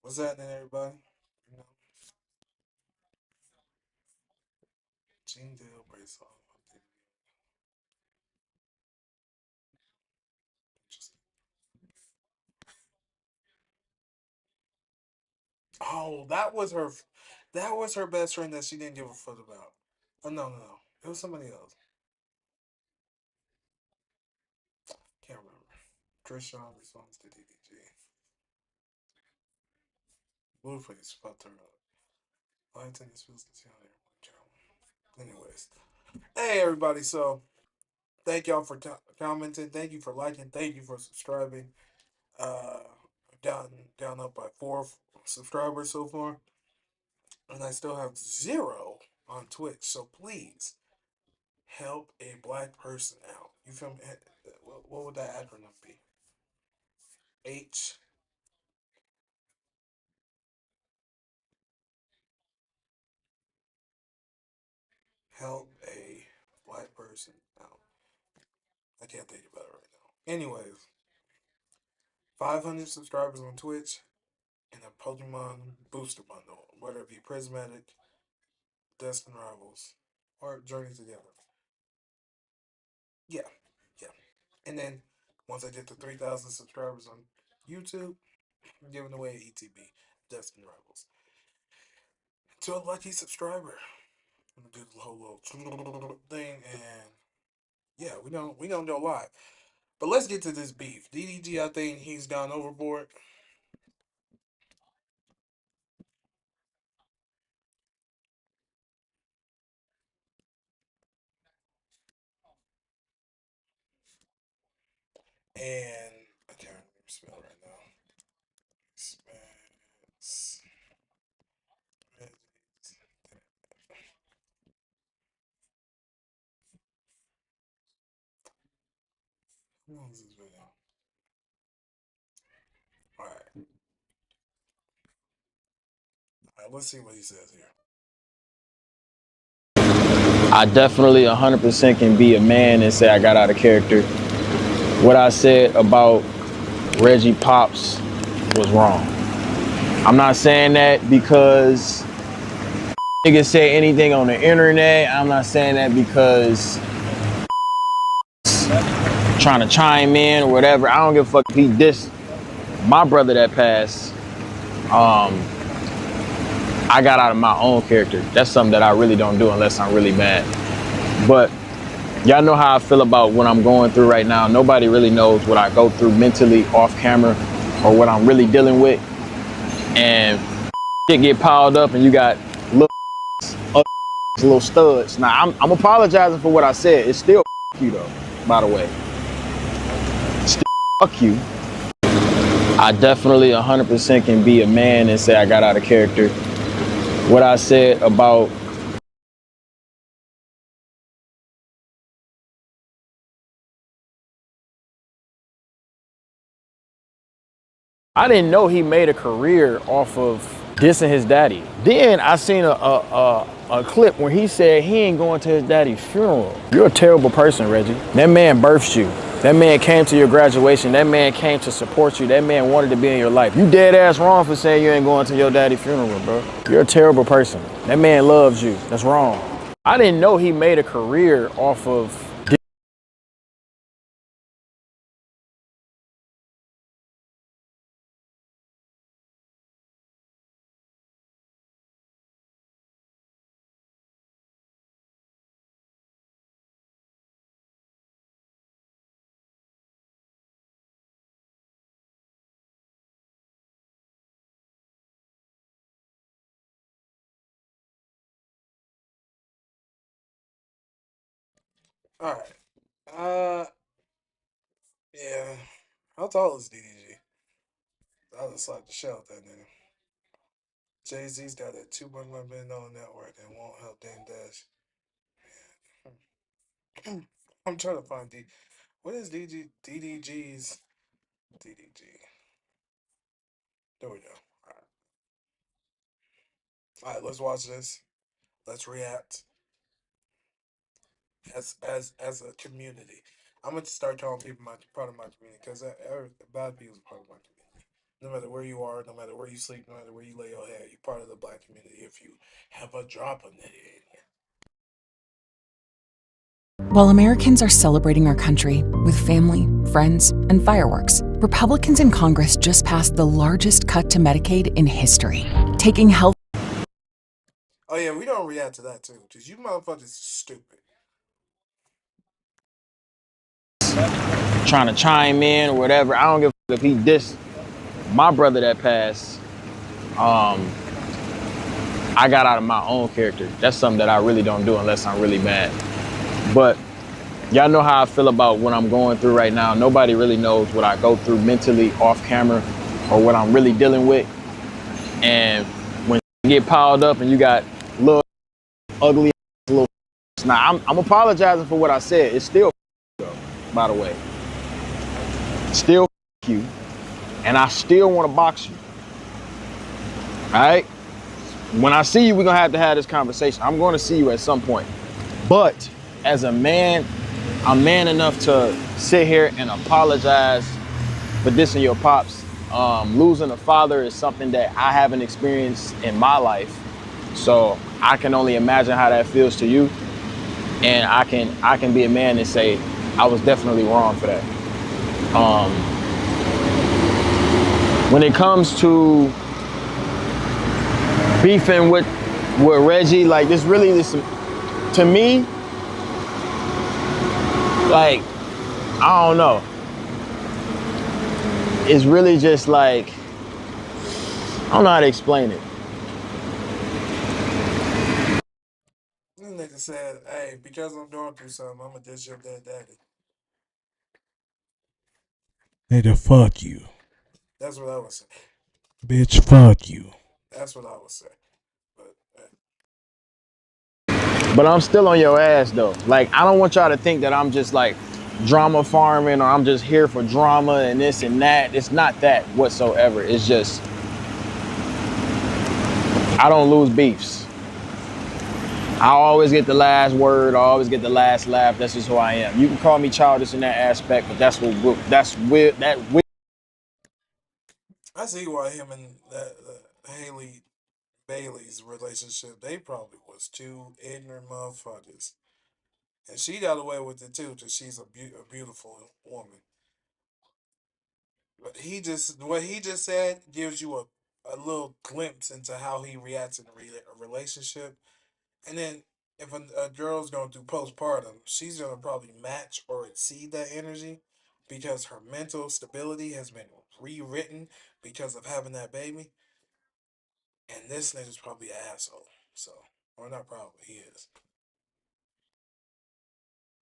What's happening, everybody? You know, Gene Dale Brace on. Oh, that was her. That was her best friend that she didn't give a fuck about. Oh no, no, no. It was somebody else. Can't remember. Trishawn responds to DDG. Blueface fucked her up. I think this feels concealed. Anyways, hey everybody. So thank y'all for commenting. Thank you for liking. Thank you for subscribing. Uh, down up by 4 subscribers so far, and I still have 0 on Twitch. So please help a black person out. You feel me? What would that acronym be? H. Help a black person out. I can't think about it right now. Anyways, 500 subscribers on Twitch and a Pokemon booster bundle, whether it be Prismatic, Destin Rivals, or Journey Together. Yeah, yeah. And then once I get to 3,000 subscribers on YouTube, I'm giving away ETB, Destin Rivals, to a lucky subscriber. I'm gonna do the whole little thing, and yeah, we don't go live. But let's get to this beef. DDG, I think he's gone overboard, and I can't remember spell right now. Spence. How long is this video? All right, let's see what he says here. I definitely 100% can be a man and say I got out of character. What I said about Reggie Pops was wrong. I'm not saying that because niggas say anything on the internet. I'm not saying that because trying to chime in or whatever. I don't give a fuck if he dissed my brother that passed. I got out of my own character. That's something that I really don't do unless I'm really mad. But y'all know how I feel about what I'm going through right now. Nobody really knows what I go through mentally off camera or what I'm really dealing with. And shit get piled up and you got little studs. Now, I'm apologizing for what I said. It's still you though, by the way. Still fuck you. I definitely 100% can be a man and say I got out of character. What I said about I didn't know he made a career off of dissing his daddy. Then I seen a clip where he said he ain't going to his daddy's funeral. You're a terrible person, Reggie. That man birthed you. That man came to your graduation. That man came to support you. That man wanted to be in your life. You dead ass wrong for saying you ain't going to your daddy's funeral, bro. You're a terrible person. That man loves you. That's wrong. I didn't know he made a career off of All right. Yeah. How tall is DDG? I'll just slap the shit out that nigga. Jay Z's got a $2.1 billion network and won't help Dame Dash. I'm trying to find D. What is DDG's DDG? There we go. All right, let's watch this. Let's react as a community. I'm gonna start calling people part of my community because bad people is part of my community. No matter where you are, no matter where you sleep, no matter where you lay your head, you're part of the black community if you have a drop of it in you. While Americans are celebrating our country with family, friends, and fireworks, Republicans in Congress just passed the largest cut to Medicaid in history, taking health. Oh yeah, we don't react to that too, because you motherfuckers are stupid. Trying to chime in or whatever. I don't give a fuck if he dissed my brother that passed. I got out of my own character. That's something that I really don't do unless I'm really mad. But y'all know how I feel about what I'm going through right now. Nobody really knows what I go through mentally off camera or what I'm really dealing with. And when you get piled up and you got little ugly little. Now I'm apologizing for what I said. It's still though, by the way. Still you. And I still want to box you. All right? When I see you, we're going to have this conversation. I'm going to see you at some point. But as a man, I'm man enough to sit here and apologize for dissing your pops. Losing a father is something that I haven't experienced in my life. So I can only imagine how that feels to you. And I can be a man and say, I was definitely wrong for that. When it comes to beefing with Reggie, like this to me, like, I don't know. It's really just like, I don't know how to explain it. This nigga said, hey, because I'm going through something, I'm gonna diss your dead daddy. Nigga, fuck you. That's what I would say. Bitch, fuck you. That's what I would say. But But I'm still on your ass though. Like, I don't want y'all to think that I'm just like drama farming or I'm just here for drama and this and that. It's not that whatsoever. It's just, I don't lose beefs. I always get the last word. I always get the last laugh. That's just who I am. You can call me childish in that aspect, but that's what I see why him and Haley Bailey's relationship, they probably was two ignorant motherfuckers. And she got away with it too, because she's a beautiful woman. But what he just said gives you a little glimpse into how he reacts in a relationship. And then if a girl's going through postpartum, she's going to probably match or exceed that energy because her mental stability has been rewritten because of having that baby. And this nigga's probably an asshole. So, or not probably, he is.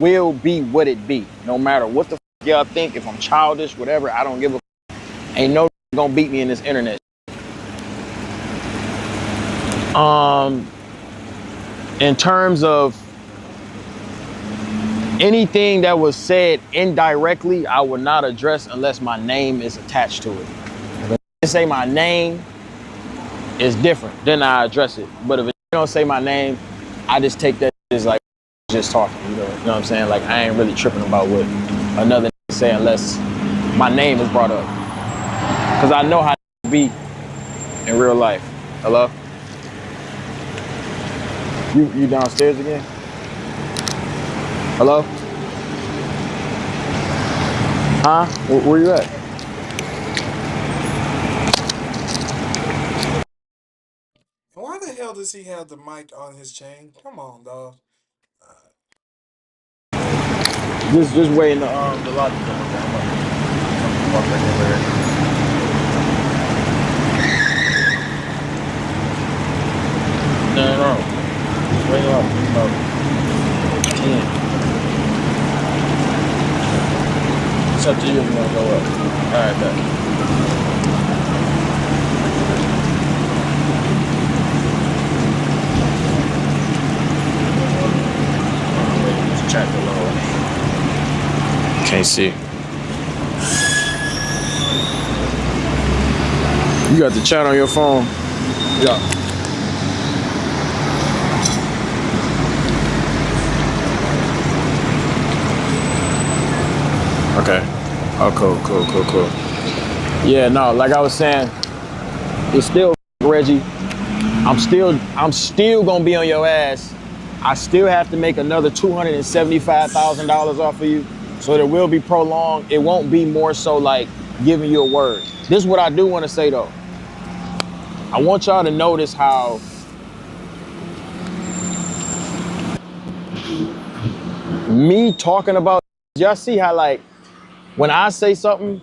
will be what it be. No matter what the fuck y'all think, if I'm childish, whatever, I don't give a ain't no gonna beat me in this internet. In terms of anything that was said indirectly, I would not address unless my name is attached to it. If it say my name, it's different. Then I address it. But if it don't say my name, I just take that as like just talking. You know what I'm saying? Like, I ain't really tripping about what another say unless my name is brought up. Cause I know how to be in real life. Hello? You downstairs again? Hello? Huh? Where you at? Why the hell does he have the mic on his chain? Come on, dog. Just waiting the lobby to come down. Walk back in there. No. Just wait up. About 10. It's up to you if you want to go up. Alright, bet. Just check the low. Can't see. You got the chat on your phone? Yeah. Okay. Oh, cool. Yeah, no, like I was saying, it's still Reggie. I'm still gonna be on your ass. I still have to make another $275,000 off of you. So it will be prolonged. It won't be more so like giving you a word. This is what I do want to say though. I want y'all to notice how me talking about, y'all see how like when I say something,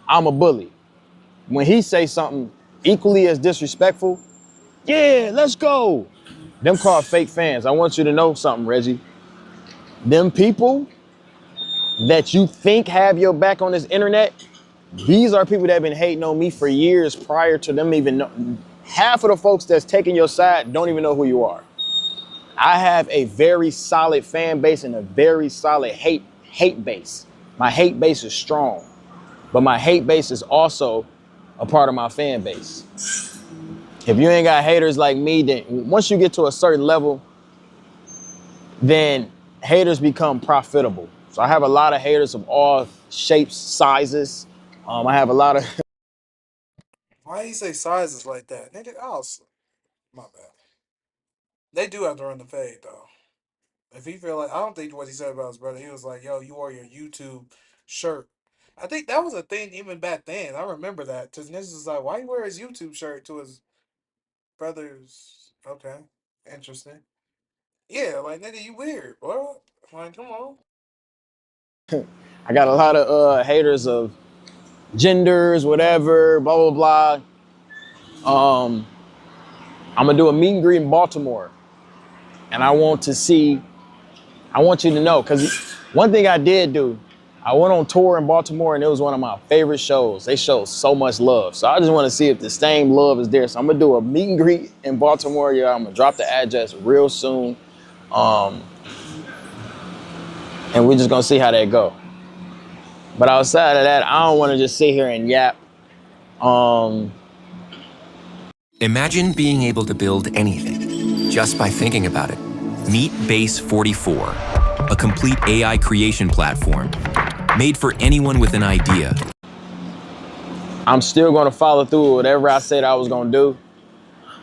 I'm a bully. When he say something equally as disrespectful, yeah, let's go. Them called fake fans. I want you to know something, Reggie. Them people that you think have your back on this internet, these are people that have been hating on me for years prior to them even know. Half of the folks that's taking your side don't even know who you are. I have a very solid fan base and a very solid hate base. My hate base is strong, but my hate base is also a part of my fan base. If you ain't got haters like me, then once you get to a certain level, then haters become profitable. So I have a lot of haters of all shapes, sizes. I have a lot of Why you say sizes like that? Nigga, my bad. They do have to run the fade though. If he feel like, I don't think what he said about his brother, he was like, "Yo, you wore your YouTube shirt." I think that was a thing even back then. I remember that. Cause niggas was like, "Why you wear his YouTube shirt to his brother's?" Okay, interesting. Yeah, like nigga, you weird, bro. Like, come on. I got a lot of haters of genders, whatever, blah blah blah. I'm gonna do a meet and greet in Baltimore, and I want you to know, because one thing I did do, I went on tour in Baltimore, and it was one of my favorite shows. They showed so much love, so I just want to see if the same love is there. So I'm gonna do a meet and greet in Baltimore. Yeah, I'm gonna drop the address real soon, and we're just gonna see how that go. But outside of that, I don't want to just sit here and yap. Imagine being able to build anything just by thinking about it. Meet Base 44, a complete AI creation platform made for anyone with an idea. I'm still gonna follow through with whatever I said I was gonna do.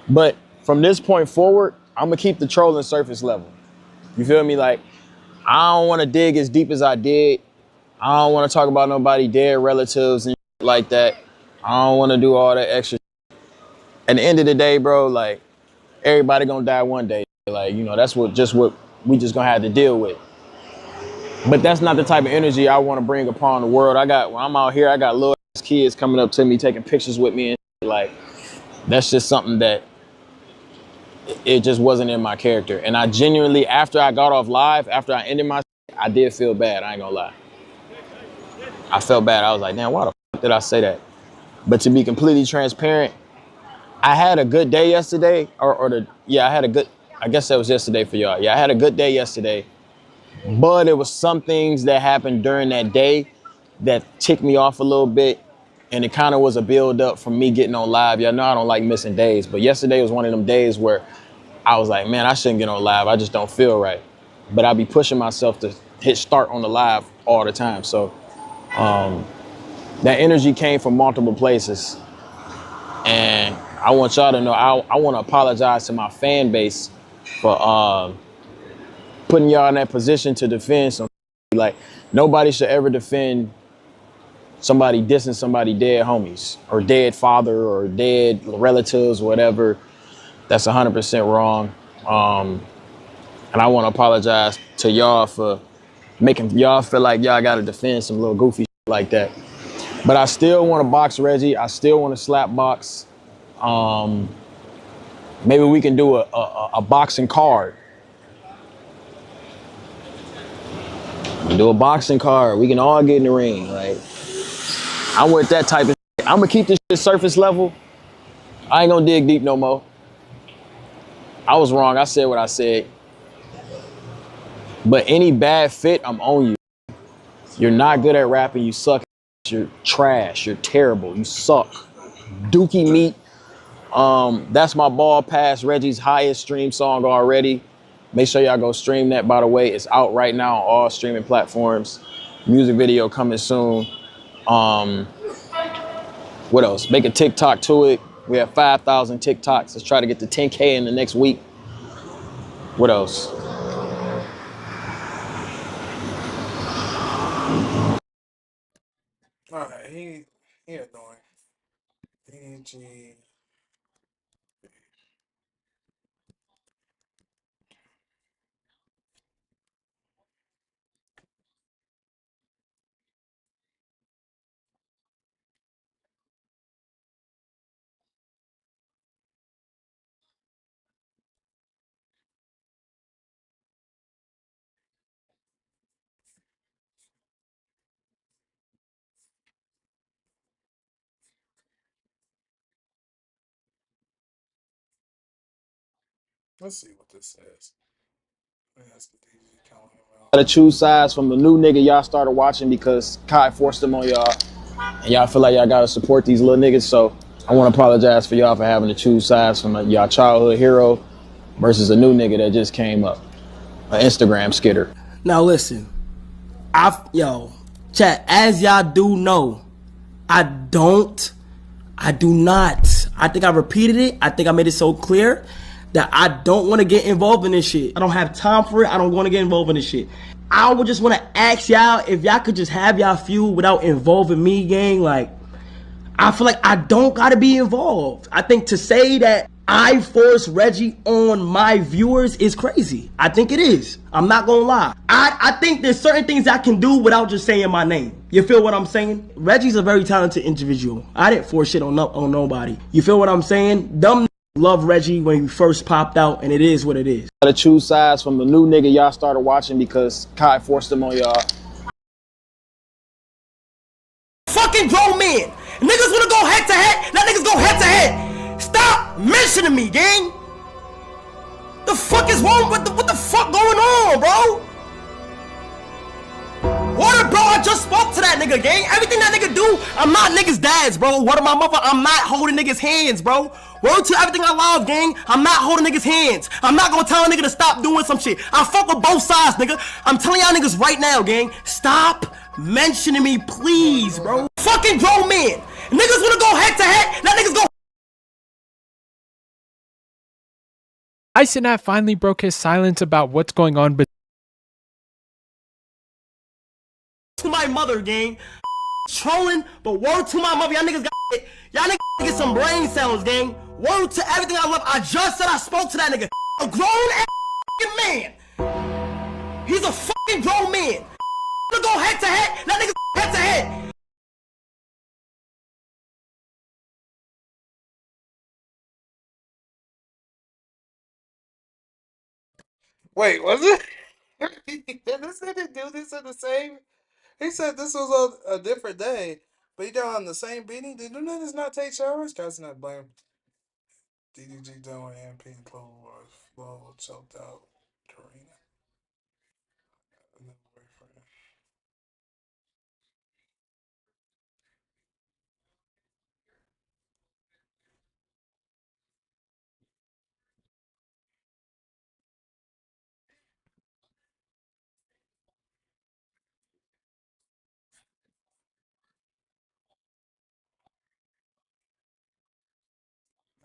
But from this point forward, I'm gonna keep the trolling surface level. You feel me? Like, I don't wanna dig as deep as I did. I don't wanna talk about nobody dead relatives and like that. I don't wanna do all that extra. At the end of the day, bro, like, everybody gonna die one day. Like, you know, that's what we just gonna have to deal with. But that's not the type of energy I wanna bring upon the world. When I'm out here, I got little kids coming up to me, taking pictures with me, and like, that's just something that it just wasn't in my character. And I genuinely, after I got off live, after I ended my, I did feel bad. I ain't gonna lie. I felt bad. I was like, damn, why the fuck did I say that? But to be completely transparent, I had a good day yesterday, I guess that was yesterday for y'all. Yeah, I had a good day yesterday, but it was some things that happened during that day that ticked me off a little bit. And it kind of was a build up from me getting on live. Y'all know I don't like missing days, but yesterday was one of them days where I was like, man, I shouldn't get on live. I just don't feel right. But I be pushing myself to hit start on the live all the time. So that energy came from multiple places. And I want y'all to know, I want to apologize to my fan base for putting y'all in that position to defend some. Like, nobody should ever defend somebody dissing somebody dead homies or dead father or dead relatives, whatever. That's 100% wrong. And I want to apologize to y'all for making y'all feel like y'all got to defend some little goofy shit like that. But I still want to box Reggie. I still want to slap box. Maybe we can do a boxing card. Do a boxing card. We can all get in the ring. Like, I'm with that type of shit. I'm gonna keep this shit surface level. I ain't gonna dig deep no more. I was wrong. I said what I said. But any bad fit, I'm on you. You're not good at rapping. You suck. You're trash. You're terrible. You suck. Dookie Meat. That's my ball pass. Reggie's highest stream song already. Make sure y'all go stream that, by the way. It's out right now on all streaming platforms. Music video coming soon. What else? Make a TikTok to it. We have 5,000 TikToks. Let's try to get to 10K in the next week. What else? Alright, he annoying. DDG. Let's see what this says. That's the DDG calling him out. Gotta choose sides from the new nigga y'all started watching because Kai forced them on y'all. And y'all feel like y'all gotta support these little niggas. So I wanna apologize for y'all for having to choose sides from y'all childhood hero versus a new nigga that just came up. An Instagram skitter. Now listen, chat, as y'all do know, I do not. I think I repeated it. I think I made it so clear that I don't want to get involved in this shit. I don't have time for it. I don't want to get involved in this shit. I would just want to ask y'all if y'all could just have y'all feud without involving me, gang. Like, I feel like I don't gotta be involved. I think to say that I force Reggie on my viewers is crazy. I think it is. I'm not gonna lie. I think there's certain things I can do without just saying my name. You feel what I'm saying? Reggie's a very talented individual. I didn't force shit on nobody. You feel what I'm saying? Dumb love Reggie when he first popped out, and it is what it is. Gotta choose sides from the new nigga y'all started watching because Kai forced them on y'all. Fucking grown men. Niggas wanna go head to head, let niggas go head to head. Stop mentioning me, gang. The fuck is wrong with what the fuck going on, bro? What, bro? I just spoke to that nigga, gang. Everything that nigga do, I'm not niggas' dads, bro. What my mother? I'm not holding niggas' hands, bro. Word to everything I love, gang. I'm not holding niggas' hands. I'm not gonna tell a nigga to stop doing some shit. I fuck with both sides, nigga. I'm telling y'all niggas right now, gang. Stop mentioning me, please, bro. Fucking grown men. Niggas wanna go head to head, let niggas go. Icenat finally broke his silence about what's going on To my mother, gang. Trolling, but word to my mother. Y'all niggas get some brain cells, gang. Word to everything I love. I just said I spoke to that nigga. A grown ass man. He's a fucking grown man. Go head to head. That nigga head to head. Wait, was it? Did this nigga do this in the same? He said this was a different day, but he done on the same beating. Did you niggas not take showers? Guys not blame. DDG done with MP and Clover was flow choked out. Karina. And then boyfriend.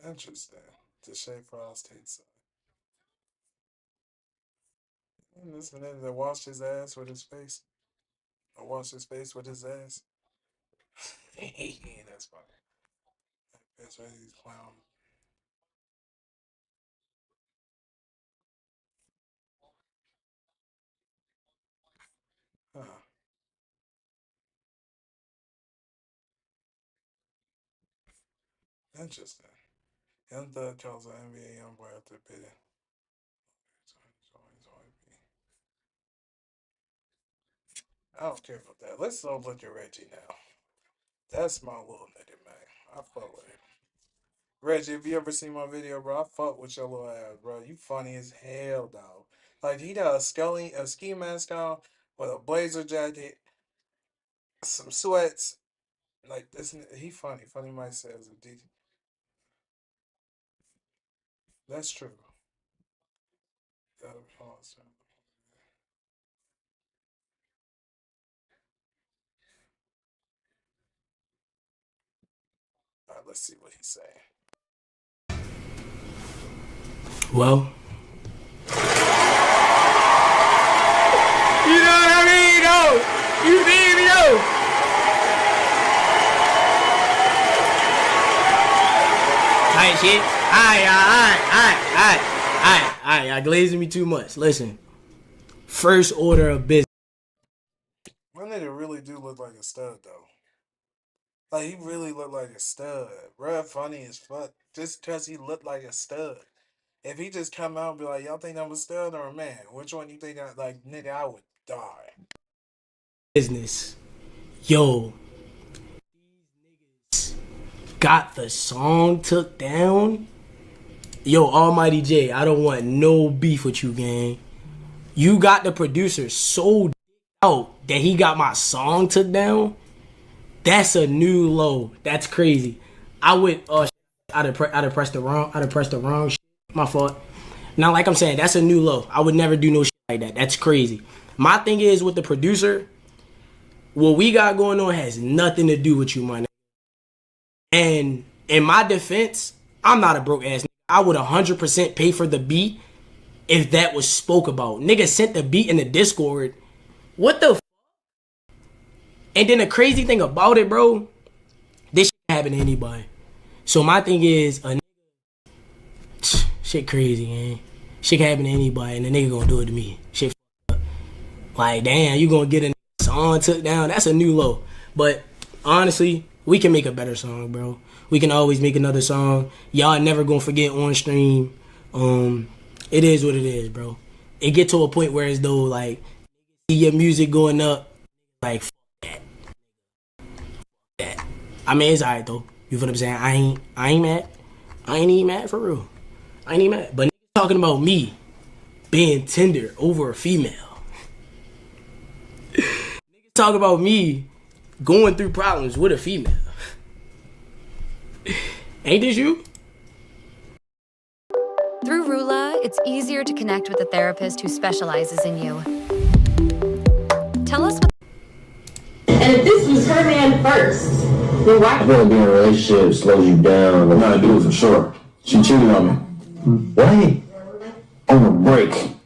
Interesting. To Shay Frost takes and this nigga that washed his ass with his face. Or washed his face with his ass. That's funny. That's why he's clown. Huh. Interesting. Young Thug calls an NBA young boy after bidding. I don't care about that. Let's go look at Reggie now. That's my little nigga, man. I fuck with him. Reggie, if you ever seen my video, bro, I fuck with your little ass, bro. You funny as hell, dog. Like he got a ski mask on with a blazer jacket, some sweats. Like this, he funny. Funny Mike says a DJ. That's true. Let's see what he's saying. Well, you know what I mean, though. You feel me, though. Tight shit. Alright, y'all glazing me too much. Listen, first order of business. My nigga really do look like a stud, though. Like, he really look like a stud. Bruh, funny as fuck. Just because he looked like a stud. If he just come out and be like, y'all think I'm a stud or a man? Which one you think I, like, nigga, I would die. Business. Yo, these niggas got the song took down. Yo, Almighty J, I don't want no beef with you, gang. You got the producer so out that he got my song took down. That's a new low. That's crazy. I would I'd have pressed the wrong shit. My fault. Now, like I'm saying, that's a new low. I would never do no shit like that. That's crazy. My thing is with the producer, what we got going on has nothing to do with you, my nigga. And in my defense, I'm not a broke ass nigga. I would 100% pay for the beat if that was spoke about. Nigga sent the beat in the Discord. What the f? And then the crazy thing about it, bro, this shit can happen to anybody. So my thing is, a nigga, shit crazy, man. Shit can happen to anybody, and the nigga gonna do it to me. Shit up. Like, damn, you gonna get a song took down? That's a new low. But honestly, we can make a better song, bro. We can always make another song. Y'all never gonna forget on stream. It is what it is, bro. It get to a point where as though, like, see your music going up, like, fuck that. I mean, it's alright though. You feel what I'm saying? I ain't mad. I ain't even mad for real. I ain't even mad. But niggas talking about me being tender over a female. Niggas talking about me going through problems with a female. Ain't this you? Through Rula, it's easier to connect with a therapist who specializes in you. Tell us what. And if this was her man first, then why? I feel like being in a relationship slows you down. I'm not do it for sure. She cheated on me. What? On a break.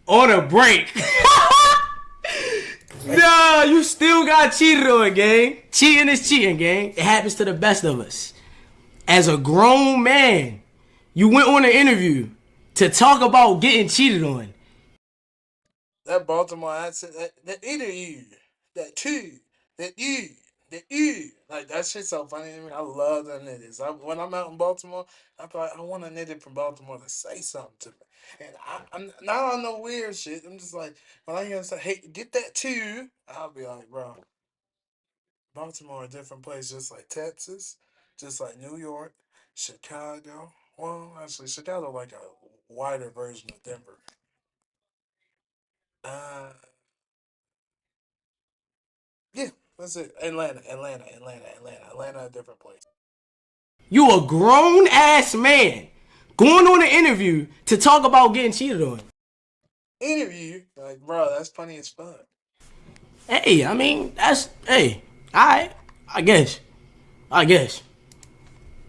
On a break. Nah, you still got cheated on, gang. Cheating is cheating, gang. It happens to the best of us. As a grown man, you went on an interview to talk about getting cheated on. That Baltimore accent, that interview, that two, that you. Like, that shit's so funny to me. I love them niggas. When I'm out in Baltimore, I'm like, I want a nigga from Baltimore to say something to me. And I'm not on no weird shit. I'm just like, when I hear him say, hey, get that too, I'll be like, bro, Baltimore a different place, just like Texas, just like New York, Chicago. Well, actually, Chicago like a wider version of Denver. Uh, yeah, that's it. Atlanta, a different place. You a grown ass man going on an interview to talk about getting cheated on. Interview, like, bro, that's funny as fuck. Hey, I mean, that's, hey, alright, I guess.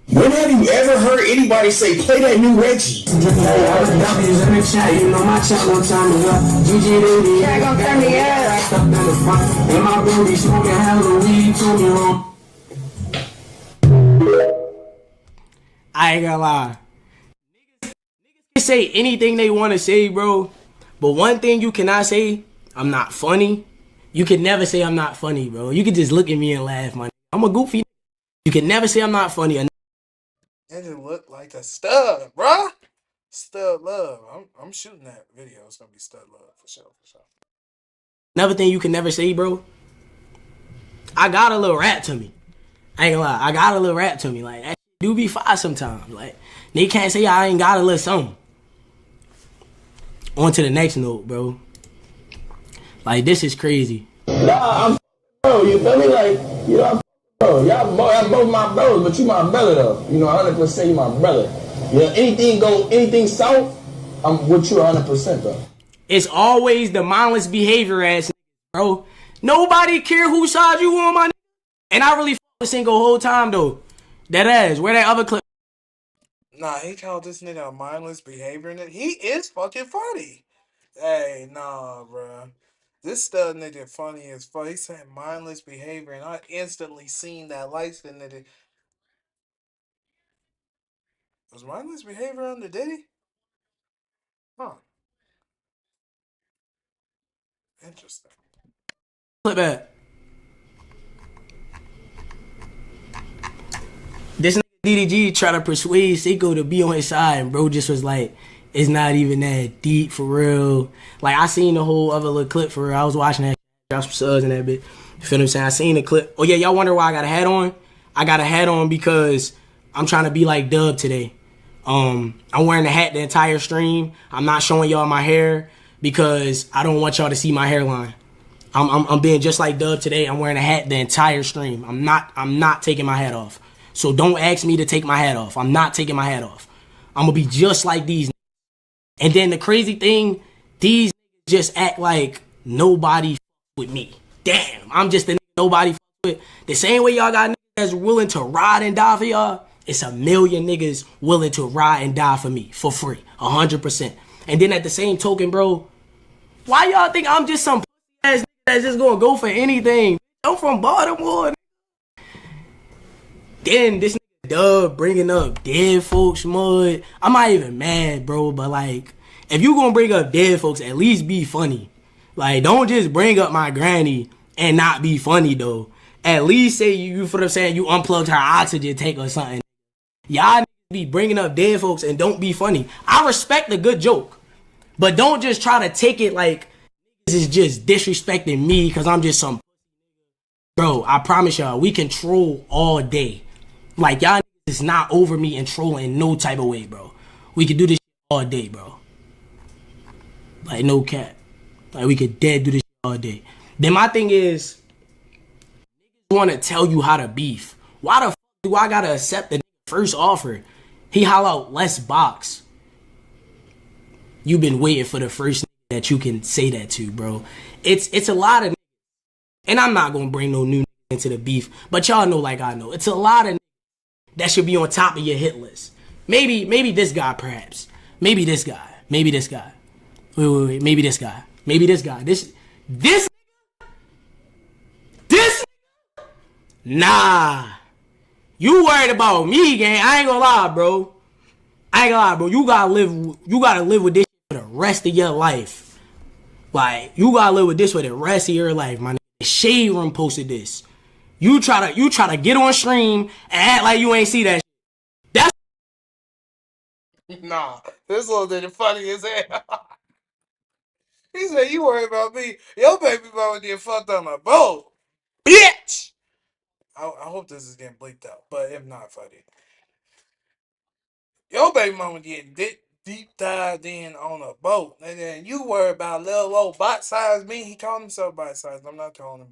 When have you ever heard anybody say, play that new Reggie? Hey, I was W's in the chat, you know my chat no time is up. GG, yeah, gon' turn me out. I stuck in the front, and my booty smoking hella weed, told me wrong. I ain't gonna lie. Niggas can say anything they want to say, bro. But one thing you cannot say, I'm not funny. You can never say I'm not funny, bro. You can just look at me and laugh, man. I'm a goofy. You can never say I'm not funny. It just look like a stud, bruh. Stud love. I'm shooting that video. It's gonna be stud love for sure. Another thing you can never say, bro. I got a little rap to me. I ain't gonna lie. I got a little rap to me. Like, that do be fire sometimes. Like, they can't say I ain't got a little something. On to the next note, bro. Like, this is crazy. Nah, I'm bro, you feel me? Like, you know, bro, y'all both my brothers, but you my brother though. You know, 100% you my brother. You know, anything south, I'm with you 100% though. It's always the mindless behavior ass, bro. Nobody care whose side you on, my nigga. And I really fuck with Cinco whole time though. That ass. Where that other clip? Nah, he called this nigga a mindless behavior, and he is fucking funny. Hey, nah, bruh. This stud nigga funny as fuck. He said mindless behavior, and I instantly seen that light skin nigga. Was mindless behavior under Diddy? Huh. Interesting. Clip at. This nigga DDG try to persuade Seiko to be on his side, and bro just was like, it's not even that deep for real. Like, I seen the whole other little clip for real. I was watching that, got some subs in that bit. You feel what I'm saying? I seen the clip. Oh yeah, y'all wonder why I got a hat on? I got a hat on because I'm trying to be like Dub today. I'm wearing the hat the entire stream. I'm not showing y'all my hair because I don't want y'all to see my hairline. I'm being just like Dub today. I'm wearing a hat the entire stream. I'm not taking my hat off. So don't ask me to take my hat off. I'm not taking my hat off. I'm gonna be just like these. And then the crazy thing, these just act like nobody with me. Damn, I'm just the nigga nobody with. The same way y'all got niggas that's willing to ride and die for y'all, it's a million niggas willing to ride and die for me for free, 100%. And then at the same token, bro, why y'all think I'm just some ass nigga that's just gonna go for anything? I'm from Baltimore. Then this nigga Dub bringing up dead folks mud. I'm not even mad, bro, but like, if you gonna bring up dead folks, at least be funny. Like, don't just bring up my granny and not be funny though. At least say you for them saying you unplugged her oxygen tank or something. Y'all be bringing up dead folks and don't be funny. I respect a good joke, but don't just try to take it like this is just disrespecting me because I'm just some. Bro, I promise y'all, we can troll all day. Like, y'all is not over me and trolling in no type of way, bro. We could do this all day, bro. Like, no cap. Like, we could dead do this all day. Then my thing is, niggas want to tell you how to beef. Why the fuck do I gotta accept the first offer? He holla out, let's box. You been waiting for the first that you can say that to, bro. It's a lot of niggas. And I'm not gonna bring no new into the beef, but y'all know like I know. It's a lot of that should be on top of your hit list. Maybe this guy, perhaps. Maybe this guy. Maybe this guy. Wait. Maybe this guy. Maybe this guy. This. Nah. You worried about me, gang. I ain't gonna lie, bro. You gotta live with this for the rest of your life. Like, you gotta live with this for the rest of your life, my nigga. Shade Room posted this. You try to get on stream and act like you ain't see that. That's Nah, this little nigga funny as hell. He said, you worry about me. Your baby mama get fucked on a boat. Bitch! I hope this is getting bleeped out, but if not, funny. Your baby mama getting deep dived in on a boat. And then you worry about little old bite size me. He called himself bite size. I'm not calling him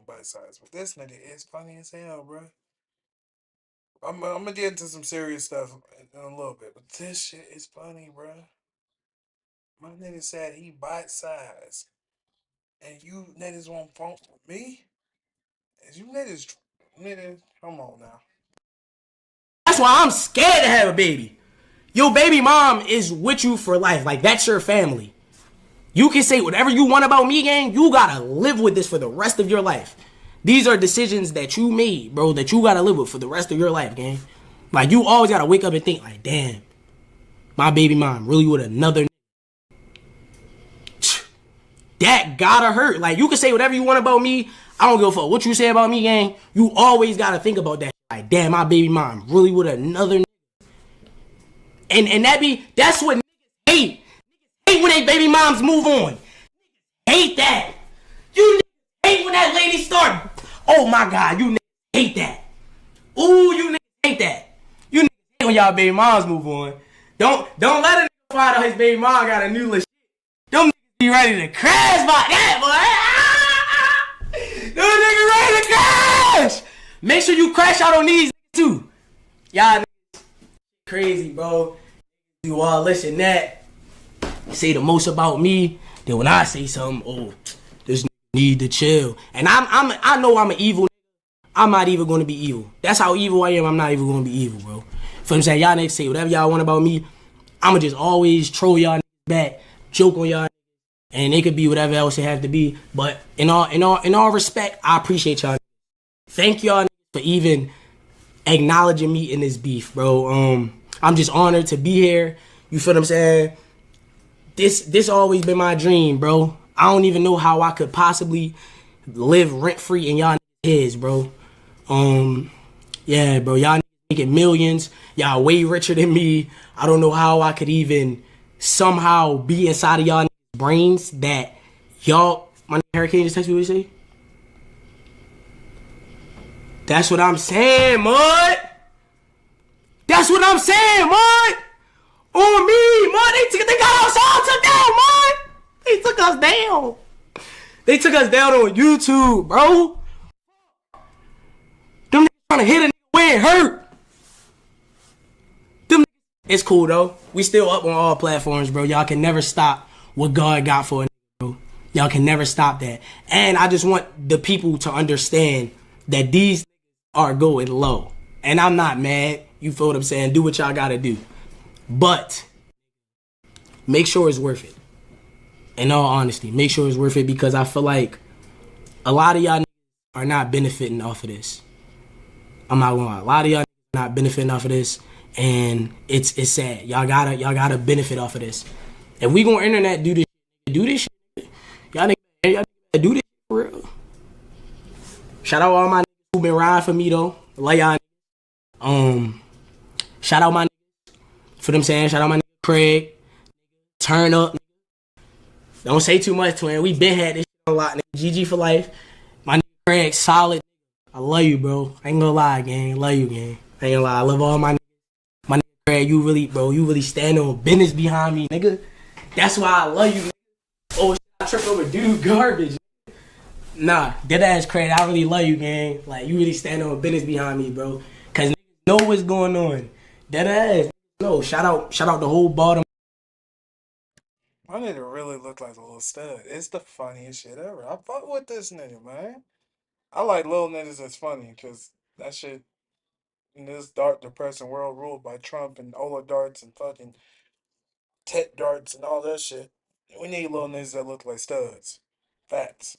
bite size. But this nigga is funny as hell, bro. I'm gonna get into some serious stuff in a little bit, but this shit is funny, bro. My nigga said he bite size, and you niggas won't phone me. Is you niggas, come on now. That's why I'm scared to have a baby. Your baby mom is with you for life. Like, that's your family. You can say whatever you want about me, gang. You gotta live with this for the rest of your life. These are decisions that you made, bro, that you gotta live with for the rest of your life, gang. Like, you always gotta wake up and think, like, damn, my baby mom really with another. That gotta hurt. Like, you can say whatever you want about me. I don't give a fuck what you say about me, gang. You always gotta think about that. Like, damn, my baby mom really with another. And that's what niggas hate. Hate when they baby moms move on. Hate that. You niggas hate when that lady start. Oh my God, you niggas hate that. Ooh, you niggas hate that. You niggas hate when y'all baby moms move on. Don't let a nigga find out his baby mom got a new little shit. Them niggas be ready to crash by that, boy. Them niggas ready to crash. Make sure you crash out on these too. Y'all niggas crazy, bro. You all listen that. Say the most about me. Then when I say something, oh, this nigga need to chill. And I know I'm an evil nigga. I'm not even going to be evil. That's how evil I am. I'm not even going to be evil, bro. Feel what I'm saying? Y'all niggas say whatever y'all want about me. I'ma just always troll y'all back, joke on y'all, and it could be whatever else it have to be. But in all respect, I appreciate y'all. Thank y'all for even acknowledging me in this beef, bro. I'm just honored to be here. You feel what I'm saying? This always been my dream, bro. I don't even know how I could possibly live rent free in y'all heads, bro. Yeah, bro. Y'all making millions. Y'all way richer than me. I don't know how I could even somehow be inside of y'all brains that y'all. My Hurricane just text me what you say. That's what I'm saying, mud. That's what I'm saying, mud. On me, mud. They got us all took down, mud. They took us down. They took us down on YouTube, bro. Them niggas trying to hit a nigga where it hurt. It's cool though. We still up on all platforms, bro. Y'all can never stop what God got for a nigga, bro. Y'all can never stop that. And I just want the people to understand that these are going low. And I'm not mad. You feel what I'm saying? Do what y'all gotta do. But make sure it's worth it. In all honesty, make sure it's worth it, because I feel like a lot of y'all are not benefiting off of this. I'm not gonna lie. A lot of y'all are not benefiting off of this. And it's sad. Y'all gotta benefit off of this. If we gonna internet do this shit, y'all niggas do this shit for real. Shout out all my niggas who been riding for me though. Like y'all. Shout out my niggas for them saying. Shout out my nigga Craig. Turn up. Don't say too much, twin. We been had this shit a lot. Nigga. GG for life. My nigga Craig, solid. I love you, bro. I ain't gonna lie, gang. Love you, gang. I ain't gonna lie. I love all my niggas. My nigga Craig, you really stand on business behind me, nigga. That's why I love you, nigga. Oh, I tripped over dude garbage. Nah, dead ass Craig, I really love you, gang. Like, you really stand on business behind me, bro. Cause niggas know what's going on. Dead ass. No, shout out the whole bottom. My nigga really look like a little stud. It's the funniest shit ever. I fuck with this nigga, man. I like little niggas that's funny, because that shit in this dark, depressing world ruled by Trump and oligarchs and fucking tech darts and all that shit. We need little niggas that look like studs. Facts.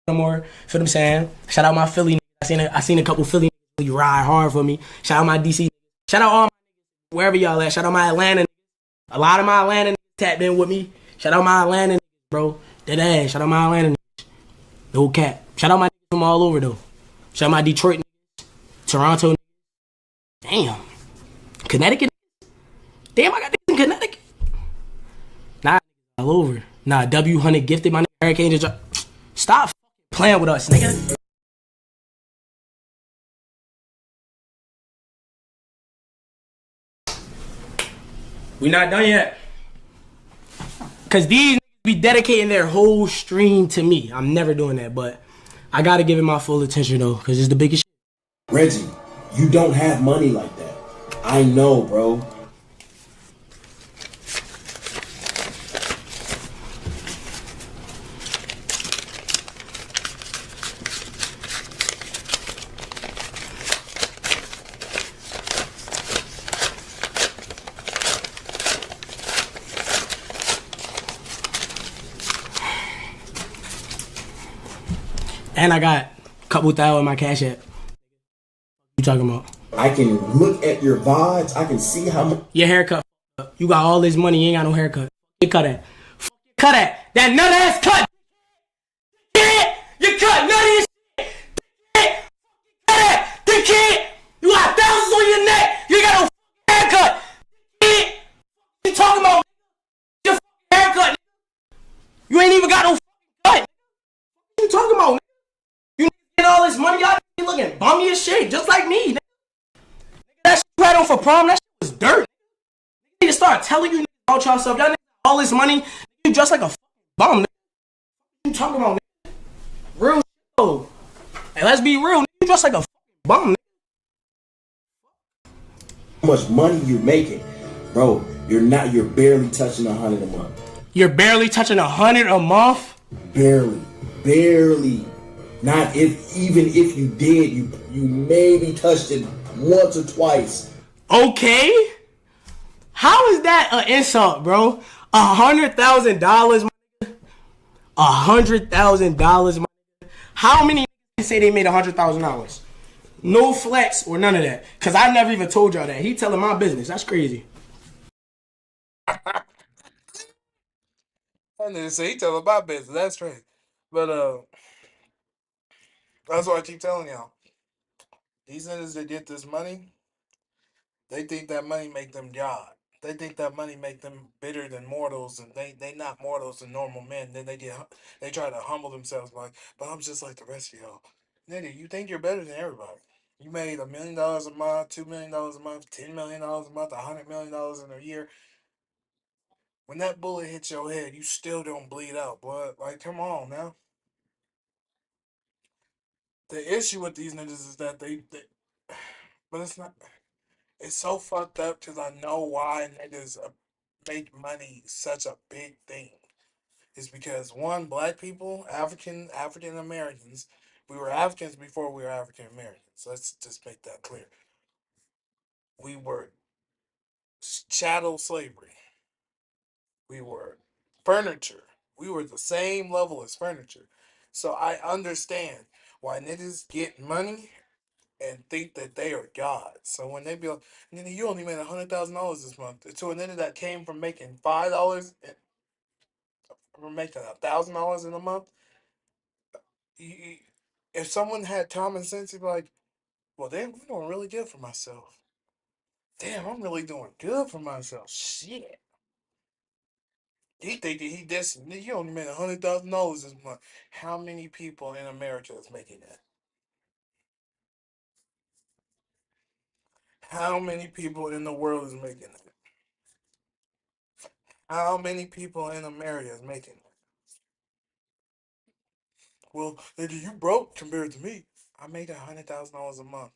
No more. Feel what I'm saying? Shout out my Philly. I seen a couple Philly niggas ride hard for me. Shout out my DC. Shout out all my niggas, wherever y'all at. Shout out my Atlanta. A lot of my Atlanta niggas tapped in with me. Shout out my Atlanta niggas, bro. Dead ass. Shout out my Atlanta niggas. No cap. Shout out my niggas from all over though. Shout out my Detroit niggas. Toronto niggas. Damn. Connecticut niggas. Damn, I got niggas in Connecticut. Nah, all over. Nah, W100 gifted my nigga Hurricane just dropped. Stop playing with us, nigga. We not done yet. Cause these niggas be dedicating their whole stream to me. I'm never doing that, but I gotta give it my full attention though, cause it's the biggest shit. Reggie, you don't have money like that. I know, bro. And I got a couple thousand in my cash app. You talking about? I can look at your VODs. I can see how much. Your haircut. You got all this money. You ain't got no haircut. You cut it. Cut it. That nut ass cut. You cut nutty as shit. Cut it. The kid. You got thousands on your neck. You ain't got no haircut. Kid. You talking about your haircut. You ain't even got no cut. What you talking about? You get all this money, y'all be looking bummy as shit, just like me. That shit you had on for prom, that shit was dirt. You need to start telling you about y'all stuff. Y'all all this money, you dress like a bum. What you talking about? Real shit though. Hey, let's be real. You dress like a bum. How much money you making, bro? You're barely touching 100 a month. You're barely touching 100 a month. Barely. Not even if you did, you maybe touched it once or twice. Okay? How is that an insult, bro? $100,000, $100,000. How many say they made $100,000? No flex or none of that. Cause I never even told y'all that. He telling my business. That's crazy. I didn't say he telling my business. That's strange. But that's why I keep telling y'all. These niggas that get this money, they think that money make them God. They think that money make them better than mortals, and they not mortals and normal men. Then they try to humble themselves like, but I'm just like the rest of y'all. Nigga, you think you're better than everybody. You made $1 million a month, $2 million a month, $10 million a month, $100 million in a year. When that bullet hits your head, you still don't bleed out, blood. Like, come on now. The issue with these niggas is that they but it's not. It's so fucked up because I know why niggas make money such a big thing. It's because one, black people, African Americans, we were Africans before we were African Americans. Let's just make that clear. We were chattel slavery. We were furniture. We were the same level as furniture. So I understand why niggas get money and think that they are God. So when they be like, nigga, you only made $100,000 this month. To a nigga that came from making $5, from making $1,000 in a month, if someone had common sense, he'd be like, well, damn, I'm doing really good for myself. Damn, I'm really doing good for myself. Shit. He think that he this, you only made $100,000 this month. How many people in America is making that? How many people in the world is making that? How many people in America is making that? Well, nigga, you broke compared to me. I made $100,000 a month.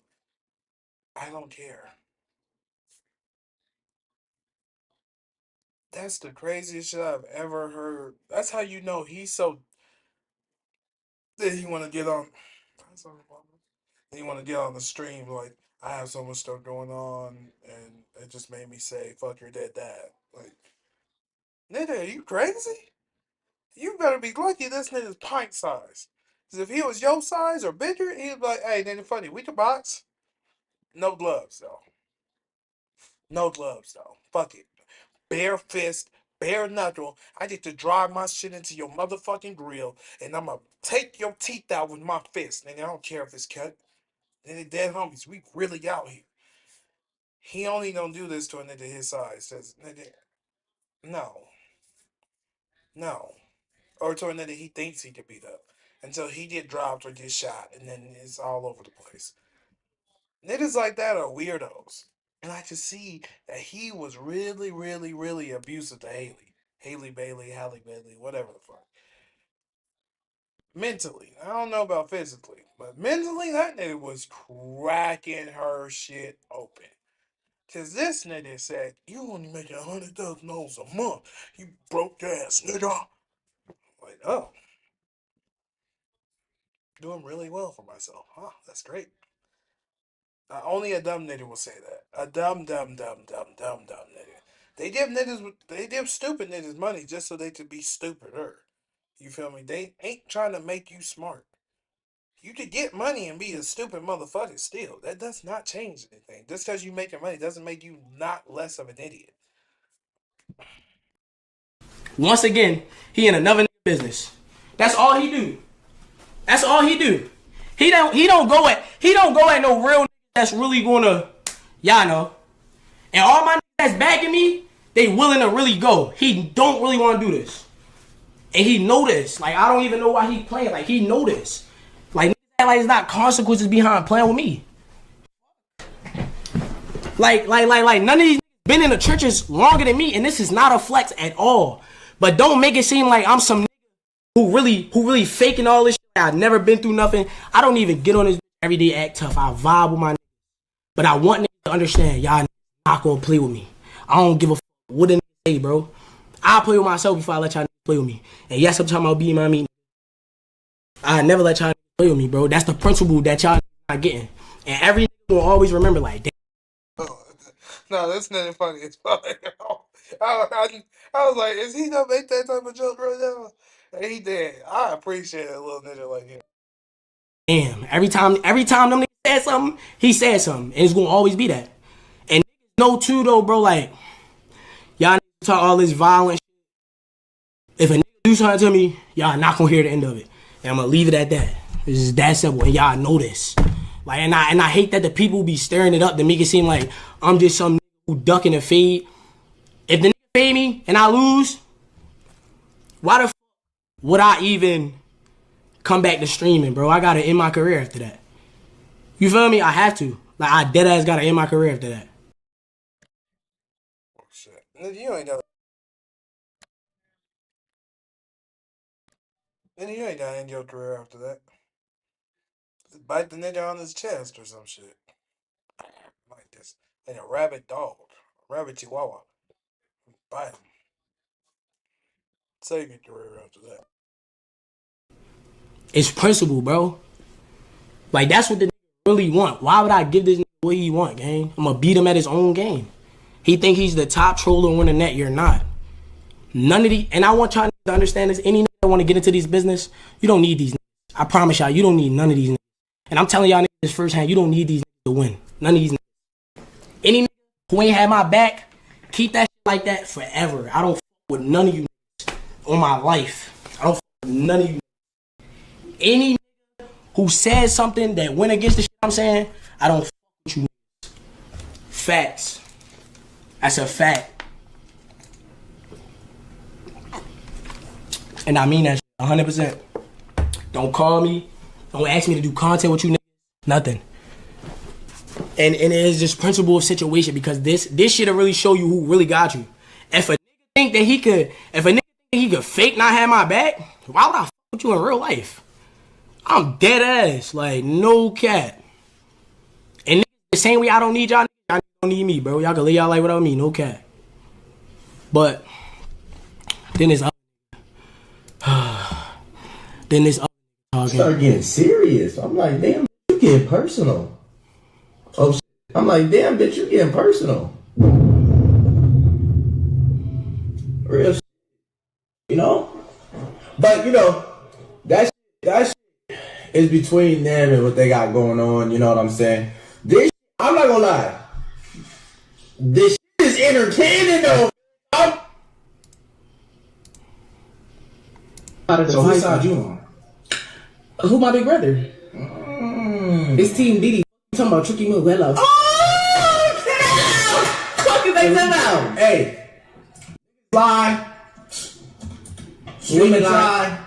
I don't care. That's the craziest shit I've ever heard. That's how you know he's so. Then he want to get on. Then he want to get on the stream like I have so much stuff going on, and it just made me say "fuck your dead dad." Like, nigga, are you crazy? You better be lucky this nigga's pint size. Cause if he was your size or bigger, he'd be like, "Hey, nigga, funny, we can box. No gloves though. No gloves though. Fuck it. Bare fist, bare knuckle. I get to drive my shit into your motherfucking grill, and I'ma take your teeth out with my fist. Nigga, I don't care if it's cut. Nigga, dead homies, we really out here. He only gonna do this to a nigga his size. Says, nigga, no, no. Or to a nigga he thinks he could beat up. Until he get dropped or get shot, and then it's all over the place. Niggas like that are weirdos. And I could see that he was really, really, really abusive to Haley. Haley Bailey, Halle Bailey, whatever the fuck. Mentally. I don't know about physically. But mentally, that nigga was cracking her shit open. Cause this nigga said, you only making $100,000 a month. You broke ass nigga. Like, oh. Doing really well for myself. Huh, that's great. Only a dumb nigga will say that. A dumb nigga. They give stupid niggas money just so they could be stupider. You feel me? They ain't trying to make you smart. You could get money and be a stupid motherfucker still. That does not change anything. Just because you making money doesn't make you not less of an idiot. Once again, he in another business. That's all he do. That's all he do. He don't go at no real that's really gonna, y'all know. And all my that's backing me, they willing to really go. He don't really want to do this. And he know this. Like, I don't even know why he playing. Like, he know this. Like it's not consequences behind playing with me. Like, none of these been in the churches longer than me, and this is not a flex at all. But don't make it seem like I'm some who really faking all this shit. I've never been through nothing. I don't even get on this everyday act tough. I vibe with my niggas. But I want niggas to understand, y'all not gonna play with me. I don't give a fuck what a nigga say, bro. I'll play with myself before I let y'all play with me. And yes, I'm talking about being my meeting. I never let y'all play feel me, bro? That's the principle that y'all not getting. And every nigga will always remember, like, damn. No, this nigga funny as fuck. I was like, is he gonna make that type of joke right now? And he did. I appreciate a little nigga like him. Damn. Every time them niggas said something, he said something. And it's gonna always be that. And niggas know too though, bro, like, y'all niggas talk all this violent shit. If a nigga do something to me, y'all not gonna hear the end of it. And I'm gonna leave it at that. It's just that simple. And y'all know this. Like, and I hate that the people be stirring it up to make it seem like I'm just some nigga who ducking a fade. If the nigga fade me and I lose, why the f would I even come back to streaming, bro? I gotta end my career after that. You feel me? I have to. Like, I dead ass gotta end my career after that. Oh shit. Nigga, you ain't gotta. Nigga, you ain't gotta end your career after that. Just bite the nigga on his chest or some shit. Like this. Like a rabid dog. A rabid chihuahua. Bite him. Save your career after that. It's principle, bro. Like, that's what the nigga really want. Why would I give this nigga what he want, gang? I'm gonna beat him at his own game. He think he's the top troller on the net. You're not. None of the, and I want y'all to understand this. Any nigga that want to get into this business, you don't need these niggas. I promise y'all, you don't need none of these niggas. And I'm telling y'all niggas this firsthand, you don't need these niggas to win. None of these niggas. Any nigga who ain't had my back, keep that shit like that forever. I don't f with none of you niggas on my life. I don't f with none of you. Any nigga who says something that went against the shit I'm saying, I don't f with you niggas. Facts. That's a fact. And I mean that shit 100%. Don't call me. Don't ask me to do content with you niggas. Nothing. And it is just principle of situation, because this shit'll really show you who really got you. If a nigga think that he could fake not have my back, why would I f with you in real life? I'm dead ass. Like, no cap. And niggas, the same way I don't need y'all, y'all don't need me, bro. Y'all can live y'all life without me, no cap. But then there's then this talking. Start getting serious. I'm like, damn, you getting personal. Oh, shit. I'm like, damn, bitch, you getting personal. Real shit. You know? But, you know, that shit is between them and what they got going on. You know what I'm saying? This shit, I'm not gonna lie. This shit is entertaining, though. So whose side you on? Who my big brother? It's Team DD. You talking about Tricky Move? Hello. Oh, fuck is they talking about? Hey, fly, women lie.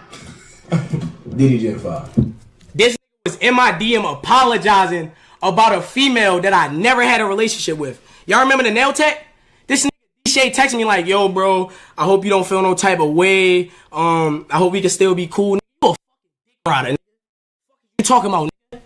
DDG 5. This nigga was in my DM apologizing about a female that I never had a relationship with. Y'all remember the nail tech? This nigga D-Shay texted me like, yo, bro, I hope you don't feel no type of way. I hope we can still be cool. You a fucking dick rider, nigga. What you talking about, nigga?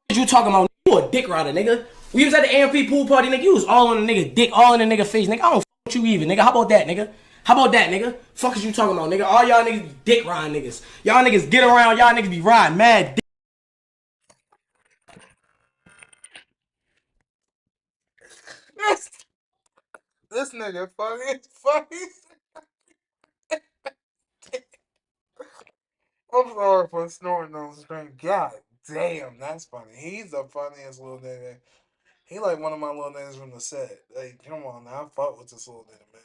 What you talking about? You a dick rider, nigga. We was at the AMP pool party, nigga. You was all on the nigga dick, all in the nigga face, nigga. I don't fuck with you even, nigga. How about that, nigga? How about that, nigga? Fuck is you talking about, nigga? All y'all niggas be dick riding niggas. Y'all niggas get around, y'all niggas be riding mad dick. This nigga funny. Funny. I'm sorry for snoring on the screen. God damn, that's funny. He's the funniest little nigga. He like one of my little niggas from the set. Like, come on now, I fuck with this little nigga, man.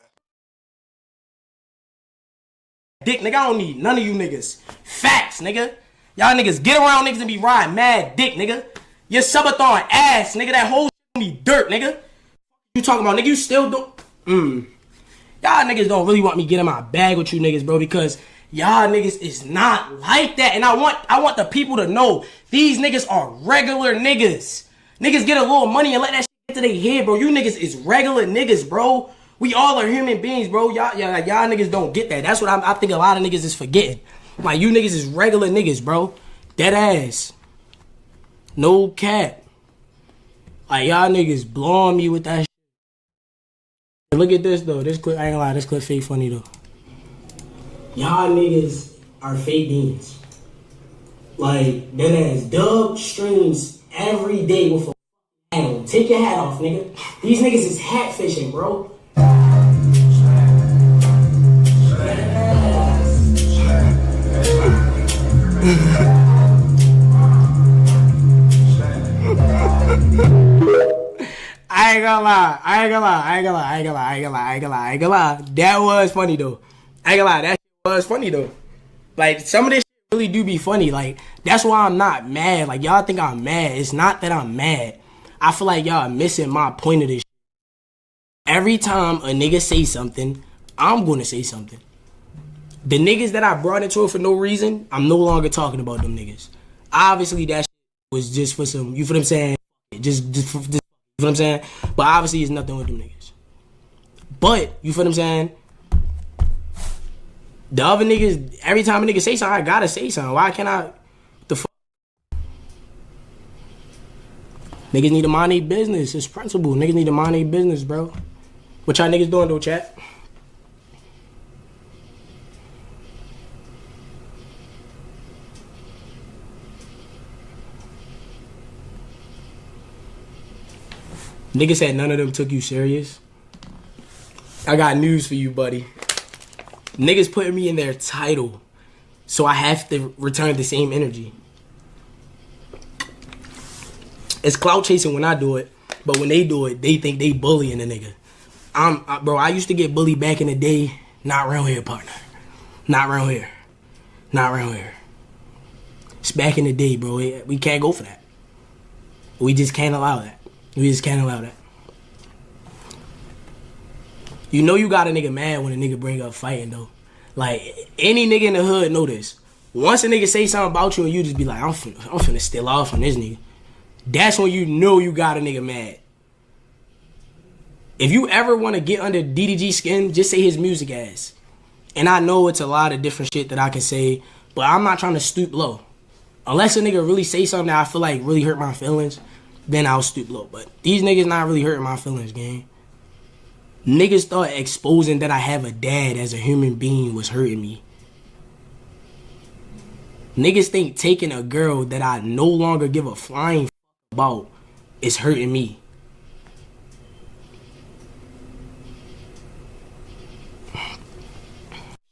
Dick, nigga, I don't need none of you niggas. Facts, nigga. Y'all niggas get around niggas and be riding mad dick, nigga. Your subathon ass, nigga. That whole shit be dirt, nigga. You talking about, nigga? You still do? Y'all niggas don't really want me getting my bag with you niggas, bro, because y'all niggas is not like that. And I want the people to know these niggas are regular niggas. Niggas get a little money and let that shit get to their head, bro. You niggas is regular niggas, bro. We all are human beings, bro. Y'all niggas don't get that. That's what I think a lot of niggas is forgetting. Like, you niggas is regular niggas, bro. Dead ass. No cap. Like, y'all niggas blowing me with that shit. Look at this, though. This clip, I ain't gonna lie, this clip fake funny, though. Y'all niggas are fake beans. Like, that ass Dub streams every day with a hat on. Take your hat off, nigga. These niggas is hat fishing, bro. I ain't gonna lie. That was funny though. I ain't gonna lie, that shit was funny though. Like, some of this shit really do be funny. Like, that's why I'm not mad. Like, y'all think I'm mad. It's not that I'm mad. I feel like y'all are missing my point of this shit. Every time a nigga say something, I'm gonna say something. The niggas that I brought into it for no reason, I'm no longer talking about them niggas. Obviously, that shit was just for some, you feel what I'm saying? Just you feel what I'm saying? But obviously, it's nothing with them niggas. But, you feel what I'm saying? The other niggas, every time a nigga say something, I gotta say something. Why can't I? The fuck? Niggas need to mind their business. It's principle. Niggas need to mind their business, bro. What y'all niggas doing though, chat? Niggas said none of them took you serious. I got news for you, buddy. Niggas putting me in their title, so I have to return the same energy. It's clout chasing when I do it, but when they do it, they think they bullying a nigga. Bro, I used to get bullied back in the day. Not around here, partner. Not around here. Not around here. It's back in the day, bro. We can't go for that. We just can't allow that. We just can't allow that. You know you got a nigga mad when a nigga bring up fighting, though. Like, any nigga in the hood know this. Once a nigga say something about you and you just be like, I'm finna steal off on this nigga. That's when you know you got a nigga mad. If you ever want to get under DDG skin, just say his music ass. And I know it's a lot of different shit that I can say, but I'm not trying to stoop low. Unless a nigga really say something that I feel like really hurt my feelings, then I'll stoop low. But these niggas not really hurting my feelings, gang. Niggas thought exposing that I have a dad as a human being was hurting me. Niggas think taking a girl that I no longer give a flying about is hurting me.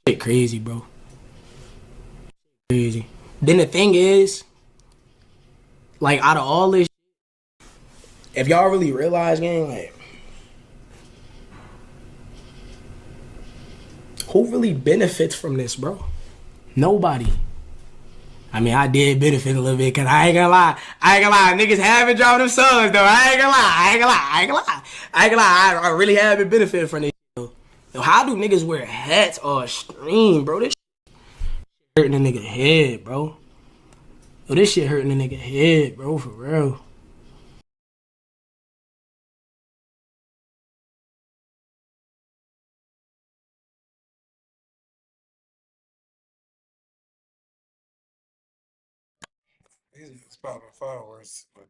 Shit crazy, bro. Crazy. Then the thing is, like, out of all this, if y'all really realize, gang, like, who really benefits from this, bro? Nobody. I mean, I did benefit a little bit, cause I ain't gonna lie, niggas haven't dropped them songs though. I ain't gonna lie. I really have been benefiting from this. Yo, how do niggas wear hats or stream, bro? This shit hurting a nigga head, bro. Yo, this shit hurting a nigga head, bro, for real. It's popping fireworks, but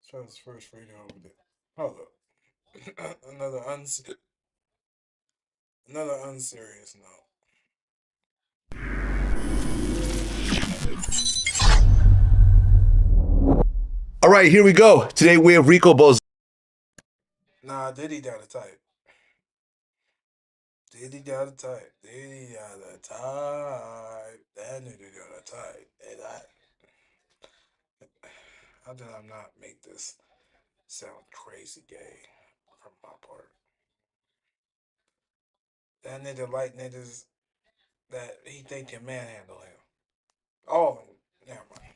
try this first video over there. Hold up. Another unserious note. All right, here we go. Today we have Rico Boz. Nah, Diddy got a type. Diddy got a type. That nigga got a type. How did I not make this sound crazy gay from my part? That nigga like niggas that he think can manhandle him. Oh, never mind.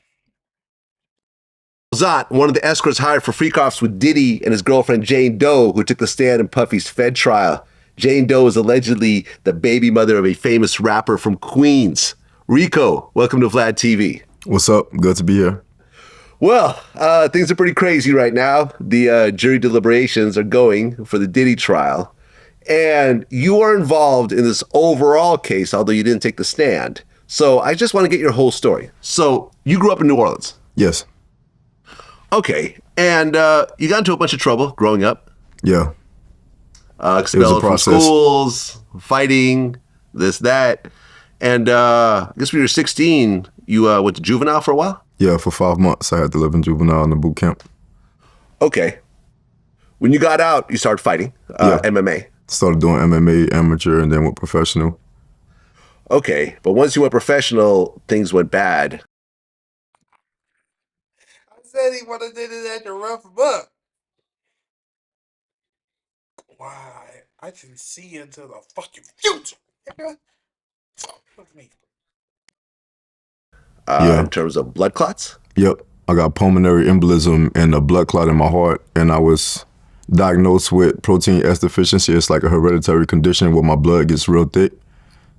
Zot, one of the escorts hired for freak-offs with Diddy and his girlfriend Jane Doe, who took the stand in Puffy's Fed trial. Jane Doe is allegedly the baby mother of a famous rapper from Queens. Rico, welcome to Vlad TV. What's up? Good to be here. Well, things are pretty crazy right now. The jury deliberations are going for the Diddy trial. And you are involved in this overall case, although you didn't take the stand. So I just want to get your whole story. So you grew up in New Orleans? Yes. Okay. And you got into a bunch of trouble growing up? Yeah. Expelled from schools, fighting, this, that. And I guess when you were 16, you went to juvenile for a while? Yeah, for 5 months. I had to live in juvenile in the boot camp. Okay. When you got out, you started fighting MMA. Started doing MMA, amateur, and then went professional. Okay, but once you went professional, things went bad. I said he would have did it at the rough him up. Why? I can see into the fucking future. Nigga. Fuck with me. In terms of blood clots? Yep. I got pulmonary embolism and a blood clot in my heart, and I was diagnosed with protein S deficiency. It's like a hereditary condition where my blood gets real thick.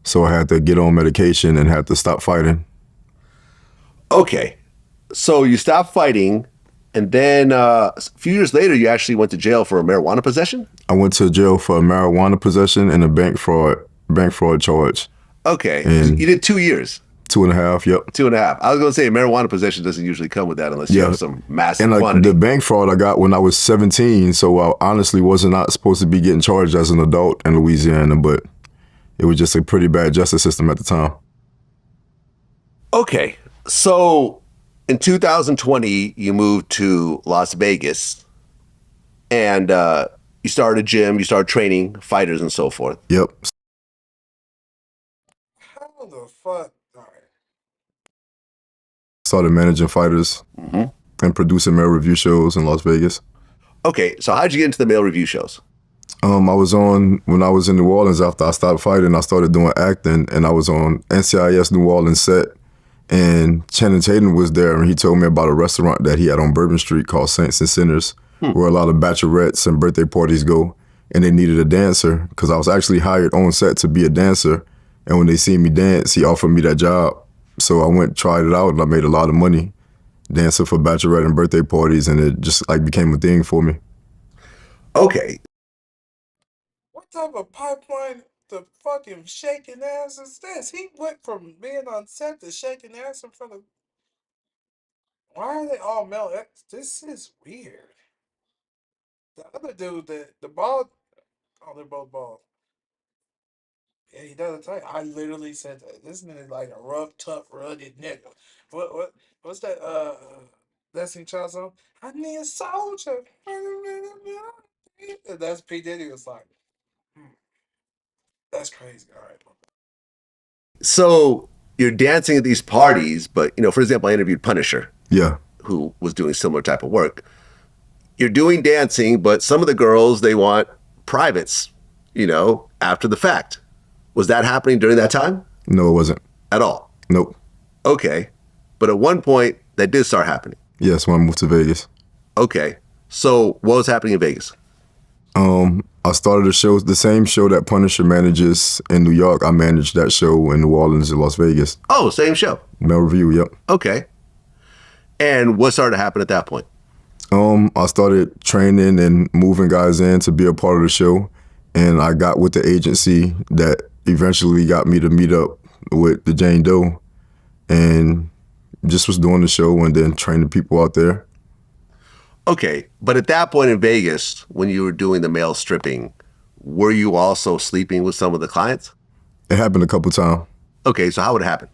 So I had to get on medication and had to stop fighting. Okay. So you stopped fighting, and then a few years later, you actually went to jail for a marijuana possession? I went to jail for a marijuana possession and a bank fraud charge. Okay. And you did 2 years? 2.5, yep. 2.5. I was going to say marijuana possession doesn't usually come with that unless you have some massive quantity. The bank fraud I got when I was 17, so I honestly was not supposed to be getting charged as an adult in Louisiana, but it was just a pretty bad justice system at the time. Okay. So in 2020, you moved to Las Vegas and you started a gym, you started training fighters and so forth. Yep. How the fuck? Started managing fighters and producing male review shows in Las Vegas. Okay, so how'd you get into the male review shows? When I was in New Orleans after I stopped fighting, I started doing acting, and I was on NCIS New Orleans set, and Channing Tatum was there, and he told me about a restaurant that he had on Bourbon Street called Saints and Sinners, where a lot of bachelorettes and birthday parties go, and they needed a dancer, because I was actually hired on set to be a dancer, and when they seen me dance, he offered me that job. So I went, tried it out, and I made a lot of money dancing for bachelorette and birthday parties, and it just like became a thing for me. Okay. What type of pipeline to fucking shaking ass is this? He went from being on set to shaking ass in front of. Why are they all male? This is weird. The other dude, the bald. Oh, they're both bald. Yeah, he doesn't tell you. I literally said that. This nigga like a rough, tough, rugged nigga. What's that Destiny Child song? I need a soldier. And that's P. Diddy was like, that's crazy. All right. So you're dancing at these parties, but for example, I interviewed Punisher. Yeah. Who was doing similar type of work. You're doing dancing, but some of the girls, they want privates, after the fact. Was that happening during that time? No, it wasn't. At all? Nope. Okay. But at one point, that did start happening. Yes, when I moved to Vegas. Okay. So what was happening in Vegas? I started a show, the same show that Punisher manages in New York. I managed that show in New Orleans and Las Vegas. Oh, same show? Male Review, yep. Okay. And what started to happen at that point? I started training and moving guys in to be a part of the show. And I got with the agency that eventually got me to meet up with the Jane Doe and just was doing the show and then training people out there. Okay, but at that point in Vegas, when you were doing the male stripping, were you also sleeping with some of the clients? It happened a couple times. Okay, so how would it happen?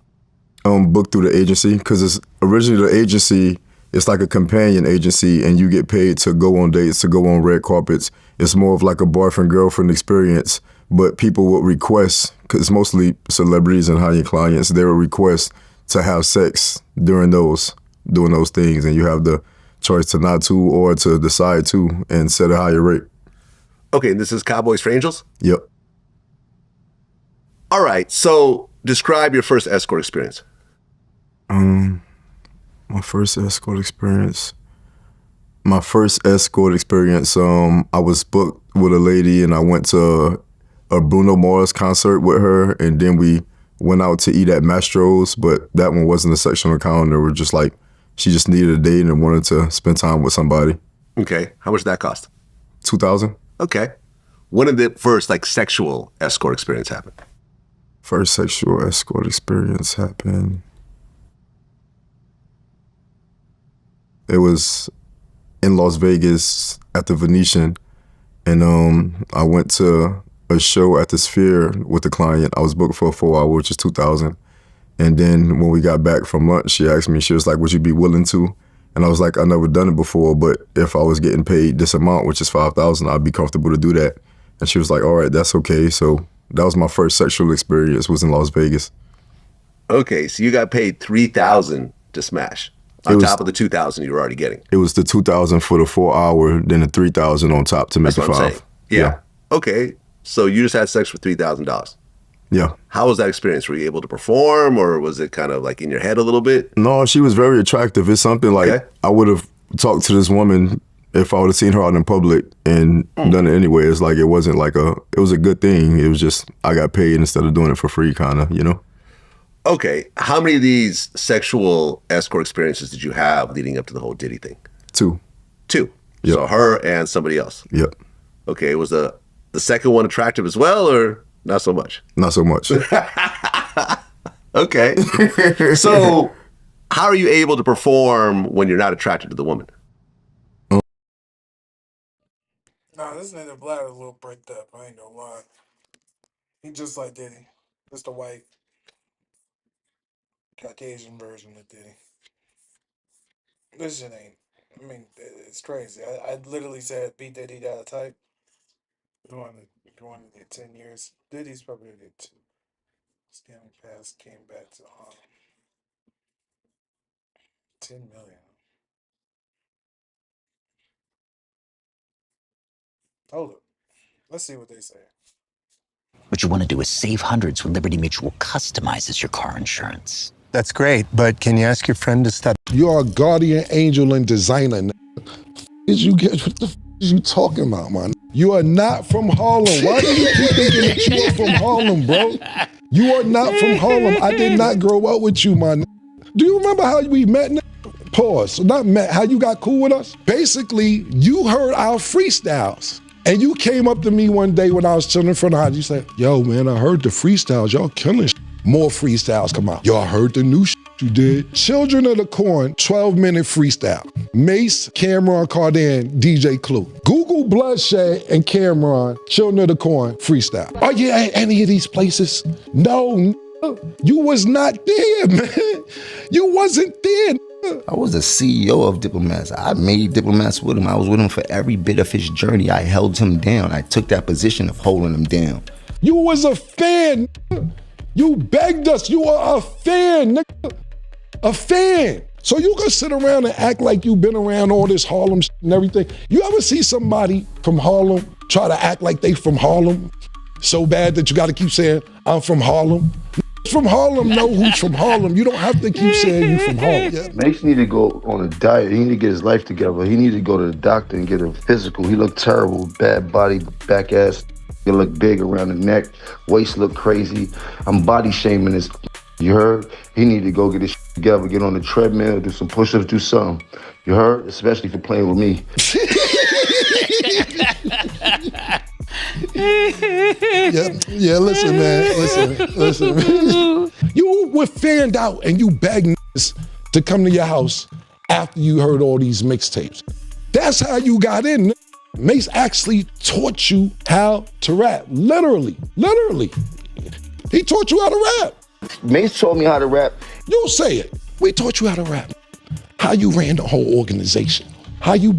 Booked through the agency, because it's originally the agency, it's like a companion agency and you get paid to go on dates, to go on red carpets. It's more of like a boyfriend-girlfriend experience, but people would request, because it's mostly celebrities and high-end clients, they would request to have sex doing those things, and you have the choice to not to or to decide to and set a higher rate. Okay, and this is Cowboys for Angels? Yep. All right, so describe your first escort experience. My first escort experience, I was booked with a lady and I went to a Bruno Mars concert with her, and then we went out to eat at Mastro's, but that one wasn't a sexual encounter. We're just like, she just needed a date and wanted to spend time with somebody. Okay, how much did that cost? $2,000. Okay. When did the first sexual escort experience happen? First sexual escort experience happened. It was in Las Vegas at the Venetian, and I went to a show at the Sphere with the client. I was booked for a 4 hour, which is $2,000. And then when we got back from lunch, she asked me, she was like, would you be willing to? And I was like, I've never done it before, but if I was getting paid this amount, which is $5,000, I'd be comfortable to do that. And she was like, all right, that's okay. So that was my first sexual experience, was in Las Vegas. Okay, so you got paid $3,000 to smash on top of the $2,000 you were already getting. It was the $2,000 for the 4 hour, then the $3,000 on top to make That's it what I'm $5,000. saying. Yeah. Okay, so you just had sex for $3,000. Yeah. How was that experience? Were you able to perform, or was it kind of like in your head a little bit? No, she was very attractive. It's something like I would have talked to this woman if I would have seen her out in public and done it anyway. It's like it wasn't like it was a good thing. It was just I got paid instead of doing it for free, kind of, you know? Okay, how many of these sexual escort experiences did you have leading up to the whole Diddy thing? 2. 2. Yep. So her and somebody else. Yep. Okay, was the second one attractive as well, or not so much? Not so much. Okay. So how are you able to perform when you're not attracted to the woman? Nah, this nigga Vlad is a little bricked up. I ain't gonna lie. He just like Diddy. Just a white Caucasian version of Diddy. This shit ain't. I mean, it's crazy. I literally said P. Diddy got a type. Going to get 10 years. Diddy's probably gonna get 2. Scamming past came back to 10 million. Hold up. Let's see what they say. What you want to do is save hundreds when Liberty Mutual customizes your car insurance. That's great, but can you ask your friend to stop? You're a guardian angel and designer. What the f is you talking about, man? You are not from Harlem. Why do you keep thinking that you are from Harlem, bro? You are not from Harlem. I did not grow up with you, man. Do you remember how we met? Pause. Not met, how you got cool with us? Basically, you heard our freestyles. And you came up to me one day when I was chilling in front of the house. You said, yo, man, I heard the freestyles. Y'all killing shit. More freestyles come out. Y'all heard the new shit you did. Children of the Corn, 12-minute freestyle. Mace, Cameron, Cardan, DJ Clue. Google Bloodshed and Cameron, Children of the Corn, freestyle. Are you at any of these places? No, you was not there, man. You wasn't there. I was the CEO of Diplomats. I made Diplomats with him. I was with him for every bit of his journey. I held him down. I took that position of holding him down. You was a fan. You begged us. You are a fan, nigga. A fan. So you can sit around and act like you've been around all this Harlem shit and everything. You ever see somebody from Harlem try to act like they from Harlem so bad that you got to keep saying, I'm from Harlem? From Harlem know who's from Harlem. You don't have to keep saying you from Harlem. Yeah. Mace need to go on a diet. He need to get his life together. He need to go to the doctor and get a physical. He looked terrible, bad body, back ass. He look big around the neck. Waist look crazy. I'm body shaming this. You heard? He need to go get his shit together, get on the treadmill, do some push-ups, do something. You heard? Especially for playing with me. Yeah, listen, man. Listen. You were fanned out and you begged niggas to come to your house after you heard all these mixtapes. That's how you got in. Mace actually taught you how to rap. Literally. He taught you how to rap. Mace taught me how to rap. You say it. We taught you how to rap. How you ran the whole organization. How you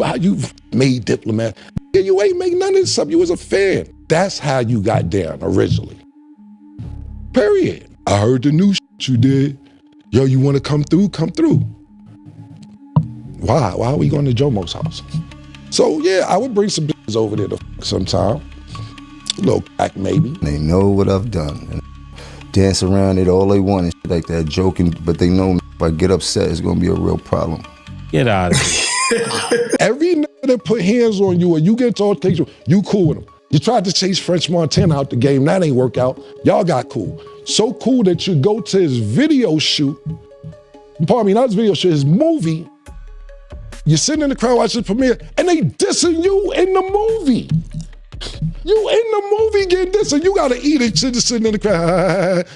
made Diplomat. Yeah, you ain't make none of this stuff. You was a fan. That's how you got down originally. Period. I heard the new shit you did. Yo, you want to come through? Come through. Why? Why are we going to Jomo's house? So yeah, I would bring some bitches over there to sometime. A little crack maybe. They know what I've done. And dance around it all they want and shit like that, joking, but they know if I get upset, it's gonna be a real problem. Get out of here. Every nigga that put hands on you or you get to altercation, you cool with him. You tried to chase French Montana out the game, that ain't work out. Y'all got cool. So cool that you go to his video shoot, pardon me, not his video shoot, his movie. You're sitting in the crowd watching the premiere and they dissing you in the movie. You in the movie getting dissing, you gotta eat it, just sitting in the crowd.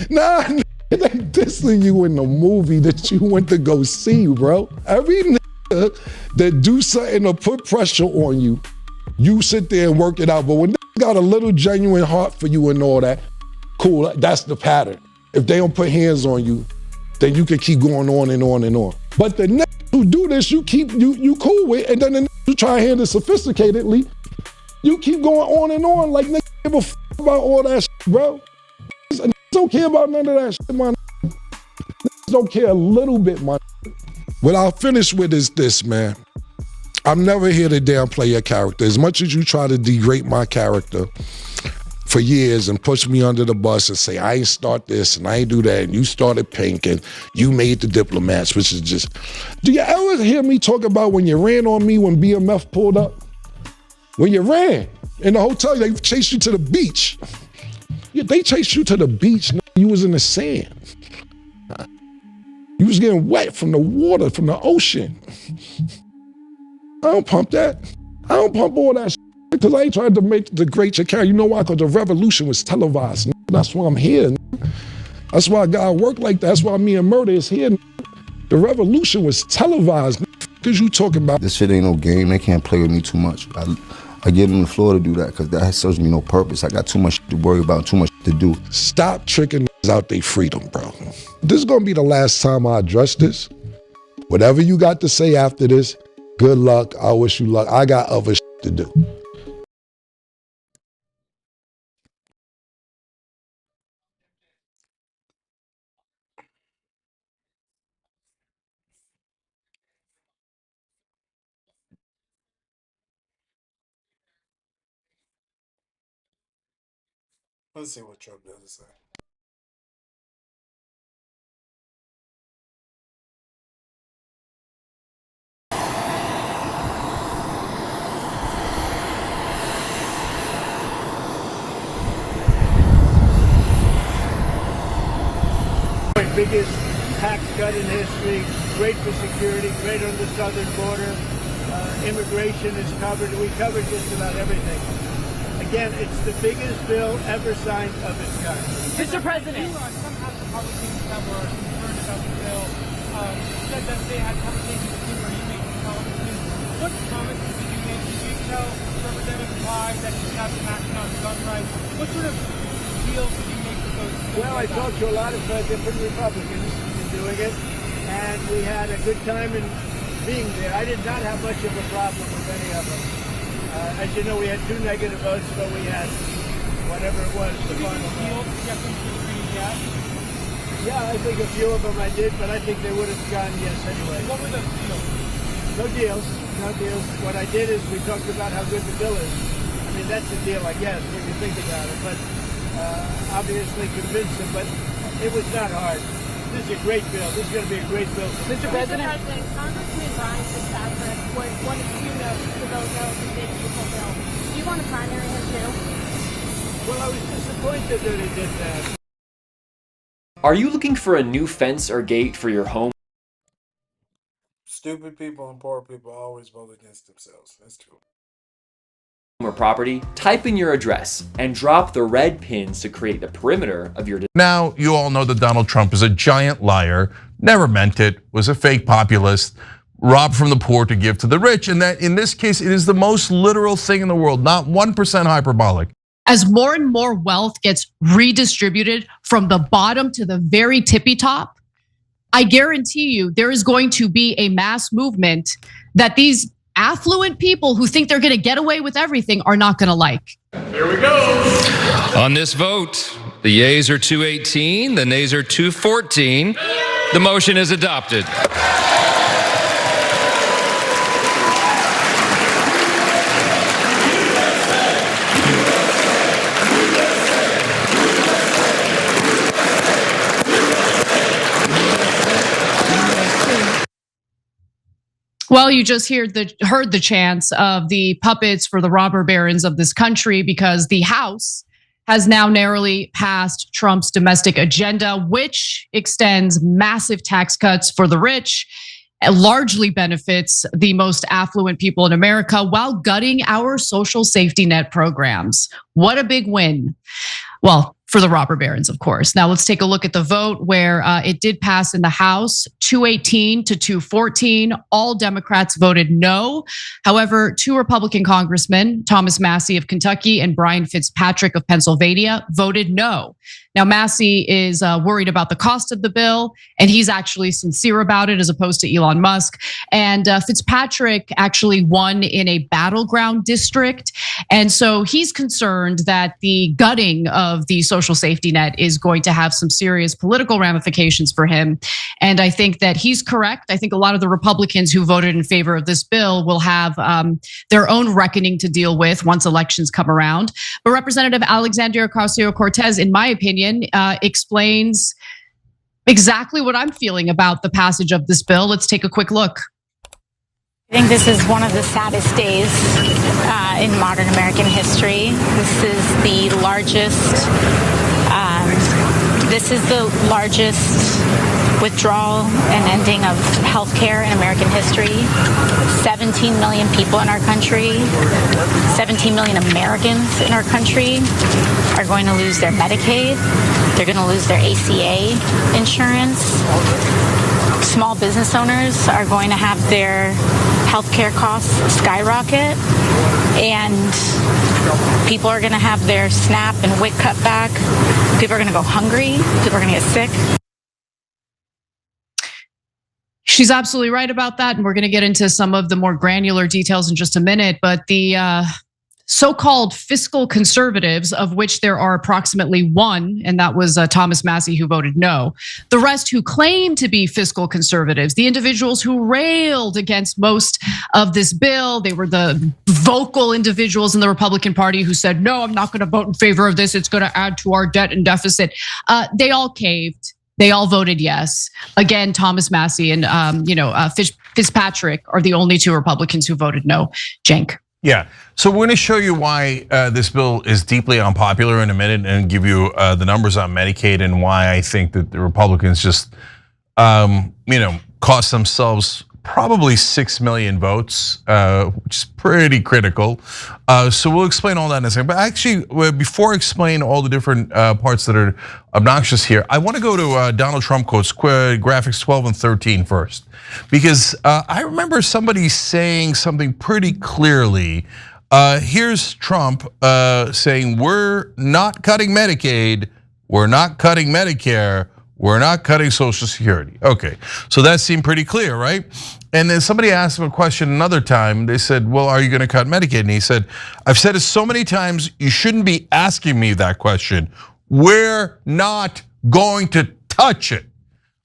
Nah, they dissing you in the movie that you went to go see, bro. Every nigga that do something to put pressure on you, You sit there and work it out. But when they got a little genuine heart for you and all that, cool, that's the pattern. If they don't put hands on you, then you can keep going on and on and on. But the niggas who do this, you cool with, and then the niggas who try to handle sophisticatedly, you keep going on and on like niggas give a f about all that shit, bro. Niggas don't care about none of that shit, man. Niggas don't care a little bit, man. What I'll finish with is this, man. I'm never here to downplay your character. As much as you try to degrade my character for years and push me under the bus and say, I ain't start this and I ain't do that, and you started Pink and you made the Diplomats, which is just... Do you ever hear me talk about when you ran on me when BMF pulled up? When you ran in the hotel, they chased you to the beach. Yeah, they chased you to the beach. You was in the sand. You was getting wet from the water, from the ocean. I don't pump that. I don't pump all that shit because I ain't trying to make the great your character. You know why? Because the revolution was televised. That's why I'm here. That's why God work like that. That's why me and Murder is here. The revolution was televised. Because you talking about. This shit ain't no game. They can't play with me too much. I give them the floor to do that because that serves me no purpose. I got too much to worry about, too much to do. Stop tricking out their freedom, bro. This is gonna be the last time I address this. Whatever you got to say after this, good luck. I wish you luck. I got other shit to do. Let's see what Trump does to say. Biggest tax cut in history, great for security, great on the southern border. Immigration is covered. We covered just about everything. Again, it's the biggest bill ever signed of its kind. Mr. President. Some House Republicans that were concerned about the bill said that they had conversations with you where you made some comments. What comments did you make? Did you tell Representative Clyde that you have some action on gun rights? What sort of deals did you make with those? Well, I talked to a lot of different Republicans in doing it, and we had a good time in being there. I did not have much of a problem with any of them. As you know, we had 2 negative votes, but we had whatever it was, the final vote. Yeah, I think a few of them I did, but I think they would have gone yes anyway. What were the deals? No deals, no deals. What I did is we talked about how good the bill is. I mean, that's a deal, I guess, when you think about it, but obviously convinced them, but it was not hard. This is a great bill. This is going to be a great bill. Mr. President, Congressman Ryan Fitzpatrick was one of 2 no's to vote no to this beautiful bill. Do you want to primary him too? Well, I was disappointed that he did that. Are you looking for a new fence or gate for your home Stupid people and poor people always vote against themselves. That's true. or property? Type in your address and drop the red pins to create the perimeter of your. Now, you all know that Donald Trump is a giant liar, never meant it, was a fake populist, robbed from the poor to give to the rich, and that in this case, it is the most literal thing in the world, not 1% hyperbolic. As more and more wealth gets redistributed from the bottom to the very tippy top, I guarantee you there is going to be a mass movement that these affluent people who think they're going to get away with everything are not going to like. Here we go. On this vote, the yeas are 218, the nays are 214. The motion is adopted. Well, you just heard the chants of the puppets for the robber barons of this country, because the House has now narrowly passed Trump's domestic agenda, which extends massive tax cuts for the rich and largely benefits the most affluent people in America while gutting our social safety net programs. What a big win. Well, for the robber barons, of course. Now let's take a look at the vote where it did pass in the House, 218 to 214. All Democrats voted no. However, 2 Republican congressmen, Thomas Massie of Kentucky and Brian Fitzpatrick of Pennsylvania, voted no. Now, Massie is worried about the cost of the bill, and he's actually sincere about it as opposed to Elon Musk. And Fitzpatrick actually won in a battleground district. And so he's concerned that the gutting of the social safety net is going to have some serious political ramifications for him. And I think that he's correct. I think a lot of the Republicans who voted in favor of this bill will have their own reckoning to deal with once elections come around. But Representative Alexandria Ocasio-Cortez, in my opinion, explains exactly what I'm feeling about the passage of this bill. Let's take a quick look. I think this is one of the saddest days in modern American history. This is the largest withdrawal and ending of healthcare in American history. 17 million people in our country, 17 million Americans in our country are going to lose their Medicaid. They're going to lose their ACA insurance. Small business owners are going to have their healthcare costs skyrocket, and people are going to have their SNAP and WIC cut back. People are going to go hungry. People are going to get sick. She's absolutely right about that. And we're going to get into some of the more granular details in just a minute. But the so-called fiscal conservatives, of which there are approximately 1, and that was Thomas Massie, who voted no. The rest who claim to be fiscal conservatives, the individuals who railed against most of this bill, they were the vocal individuals in the Republican Party who said, no, I'm not going to vote in favor of this. It's going to add to our debt and deficit. They all caved. They all voted yes. Again, Thomas Massie and Fitzpatrick are the only 2 Republicans who voted no. Cenk. Yeah, so we're going to show you why this bill is deeply unpopular in a minute, and give you the numbers on Medicaid and why I think that the Republicans just, cost themselves probably 6 million votes, which is pretty critical. So we'll explain all that in a second. But actually, before I explain all the different parts that are obnoxious here, I want to go to Donald Trump quotes, graphics 12 and 13 first. Because I remember somebody saying something pretty clearly. Here's Trump saying, we're not cutting Medicaid, we're not cutting Medicare, we're not cutting Social Security. Okay, so that seemed pretty clear, right? And then somebody asked him a question another time. They said, well, are you going to cut Medicaid? And he said, I've said it so many times, you shouldn't be asking me that question. We're not going to touch it.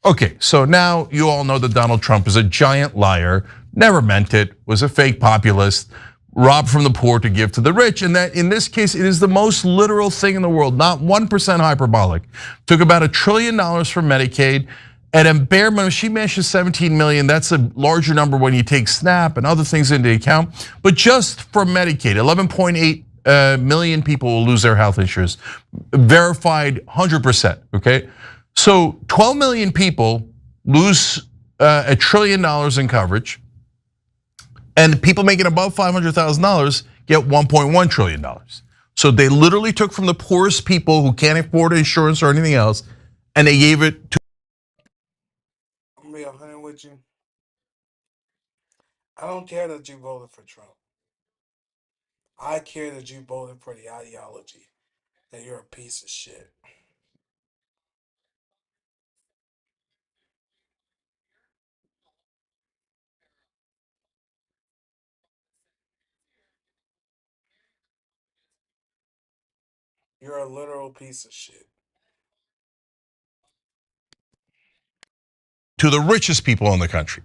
Okay, so now you all know that Donald Trump is a giant liar, never meant it, was a fake populist, robbed from the poor to give to the rich, and that in this case, it is the most literal thing in the world, not 1% hyperbolic. Took about $1 trillion from Medicaid, and a bare minimum, she mentioned 17 million, that's a larger number when you take SNAP and other things into account, but just for Medicaid, 11.8 million people will lose their health insurance, verified 100%, okay? So 12 million people lose $1 trillion in coverage, and people making above $500,000 get $1.1 trillion. So they literally took from the poorest people who can't afford insurance or anything else, and they gave it to. I'm gonna be 100 with you. I don't care that you voted for Trump. I care that you voted for the ideology, that you're a piece of shit. You're a literal piece of shit. To the richest people in the country.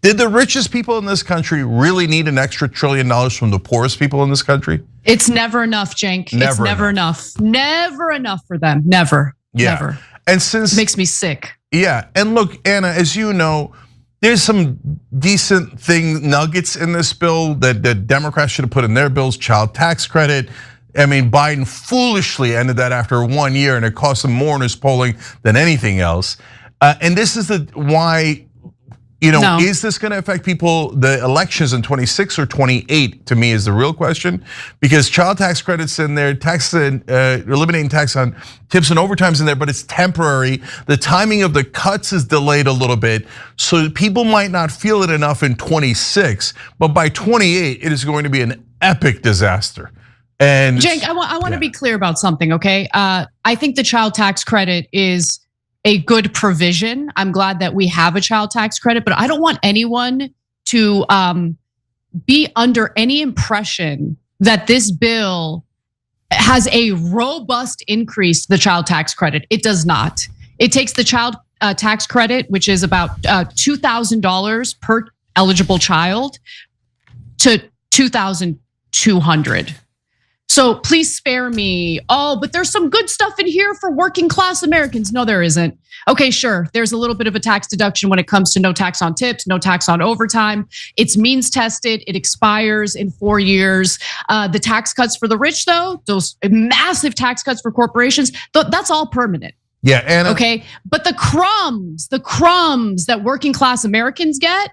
Did the richest people in this country really need an extra $1 trillion from the poorest people in this country? It's never enough, Cenk. It's never enough. Never enough for them. Never. Yeah. Never. And since it makes me sick. Yeah, and look, Anna, as you know, there's some decent nuggets in this bill that the Democrats should have put in their bills. Child tax credit. I mean, Biden foolishly ended that after 1 year, and it cost him more in his polling than anything else. And this is why, No. Is this going to affect people? The elections in 26 or 28 to me is the real question, because child tax credits in there, eliminating tax on tips and overtimes in there, but it's temporary. The timing of the cuts is delayed a little bit, so people might not feel it enough in 26, but by 28 it is going to be an epic disaster. And Cenk, I want to be clear about something, okay? I think the child tax credit is a good provision. I'm glad that we have a child tax credit, but I don't want anyone to be under any impression that this bill has a robust increase to the child tax credit. It does not. It takes the child tax credit, which is about $2,000 per eligible child, to $2,200. So please spare me. Oh, but there's some good stuff in here for working class Americans. No, there isn't. Okay, sure. There's a little bit of a tax deduction when it comes to no tax on tips, no tax on overtime. It's means tested. It expires in 4 years. The tax cuts for the rich, though, those massive tax cuts for corporations, that's all permanent. Yeah, Anna. Okay, but the crumbs that working class Americans get,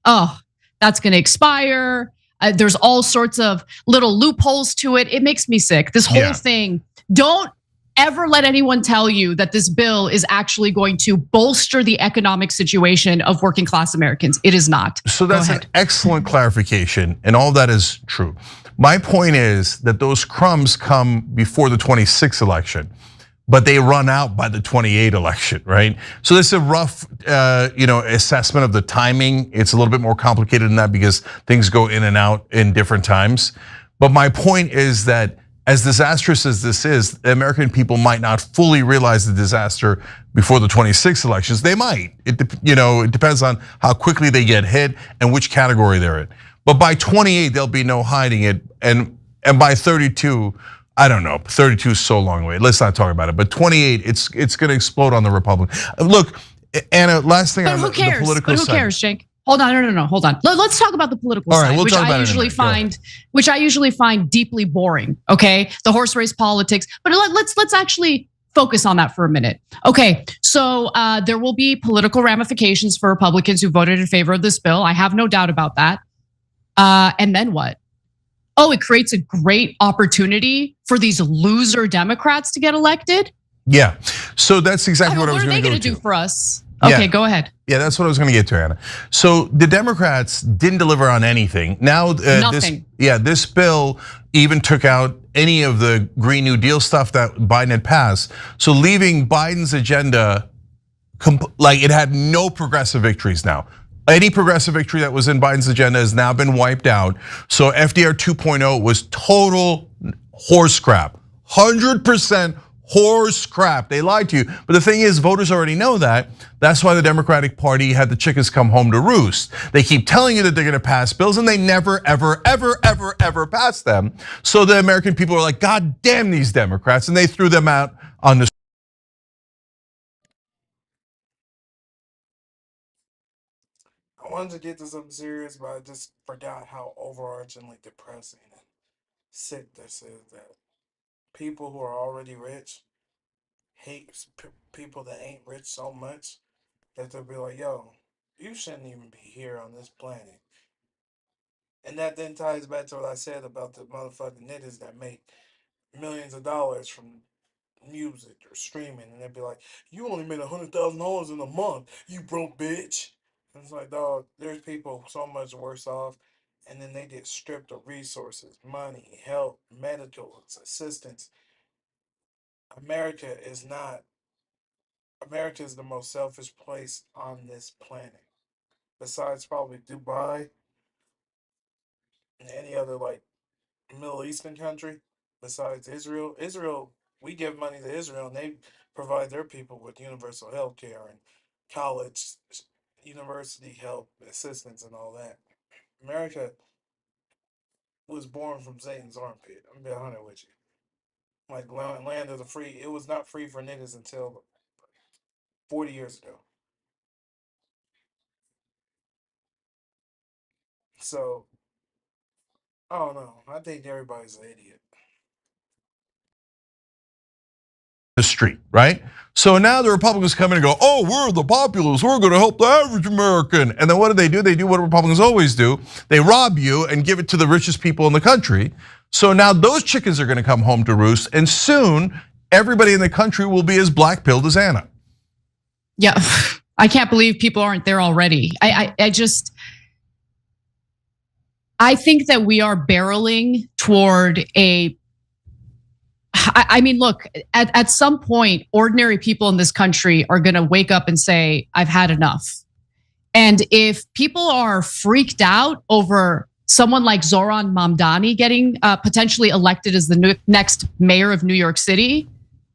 oh, that's going to expire. There's all sorts of little loopholes to it. It makes me sick. This whole thing. Don't ever let anyone tell you that this bill is actually going to bolster the economic situation of working class Americans. It is not. So that's an excellent clarification, and all that is true. My point is that those crumbs come before the 26 election, but they run out by the 28 election, right? So this is a rough, assessment of the timing. It's a little bit more complicated than that because things go in and out in different times. But my point is that as disastrous as this is, the American people might not fully realize the disaster before the 26 elections. They might. It depends on how quickly they get hit and which category they're in. But by 28, there'll be no hiding it, and by 32. I don't know. 32 is so long away. Let's not talk about it. But 28, it's going to explode on the Republican. Look, Anna. Last thing on the political side. Who cares, Cenk? Hold on, no, hold on. Let's talk about the political All right, side, we'll which talk about I it in a usually minute. which I usually find deeply boring. Okay, the horse race politics. But let's actually focus on that for a minute. Okay, so there will be political ramifications for Republicans who voted in favor of this bill. I have no doubt about that. And then what? Oh, it creates a great opportunity for these loser Democrats to get elected. Yeah, so that's exactly what I was going to go to. What are they going to do for us? Okay, go ahead. Yeah, that's what I was going to get to, Anna. So the Democrats didn't deliver on anything. Now, Nothing. This bill even took out any of the Green New Deal stuff that Biden had passed. So leaving Biden's agenda, like it had no progressive victories now. Any progressive victory that was in Biden's agenda has now been wiped out. So FDR 2.0 was total horse crap, 100% horse crap. They lied to you. But the thing is, voters already know that. That's why the Democratic Party had the chickens come home to roost. They keep telling you that they're going to pass bills and they never, ever, ever, ever, ever pass them. So the American people are like, God damn these Democrats. And they threw them out on the I wanted to get to something serious, but I just forgot how overarchingly depressing and sick this is. That people who are already rich hate people that ain't rich so much that they'll be like, "Yo, you shouldn't even be here on this planet." And that then ties back to what I said about the motherfucking niggas that make millions of dollars from music or streaming, and they'd be like, "You only made $100,000 in a month, you broke bitch." And it's like, dog, there's people so much worse off, and then they get stripped of resources, money, help, medical assistance. America is not. America is the most selfish place on this planet, besides probably Dubai and any other like Middle Eastern country. Besides Israel, we give money to Israel, and they provide their people with universal health care and college, university help, assistance, and all that. America was born from Satan's armpit. I'm being honest with you. Like land of the free, it was not free for niggas until 40 years ago. So I don't know. I think everybody's an idiot. the street, right? So now the Republicans come in and go, oh, we're the populists, we're gonna help the average American. And then what do? They do what Republicans always do. They rob you and give it to the richest people in the country. So now those chickens are gonna come home to roost, and soon everybody in the country will be as black-pilled as Anna. Yeah, I can't believe people aren't there already. I think that we are barreling toward I mean, look, at some point, ordinary people in this country are gonna wake up and say, I've had enough. And if people are freaked out over someone like Zoran Mamdani getting potentially elected as the next mayor of New York City,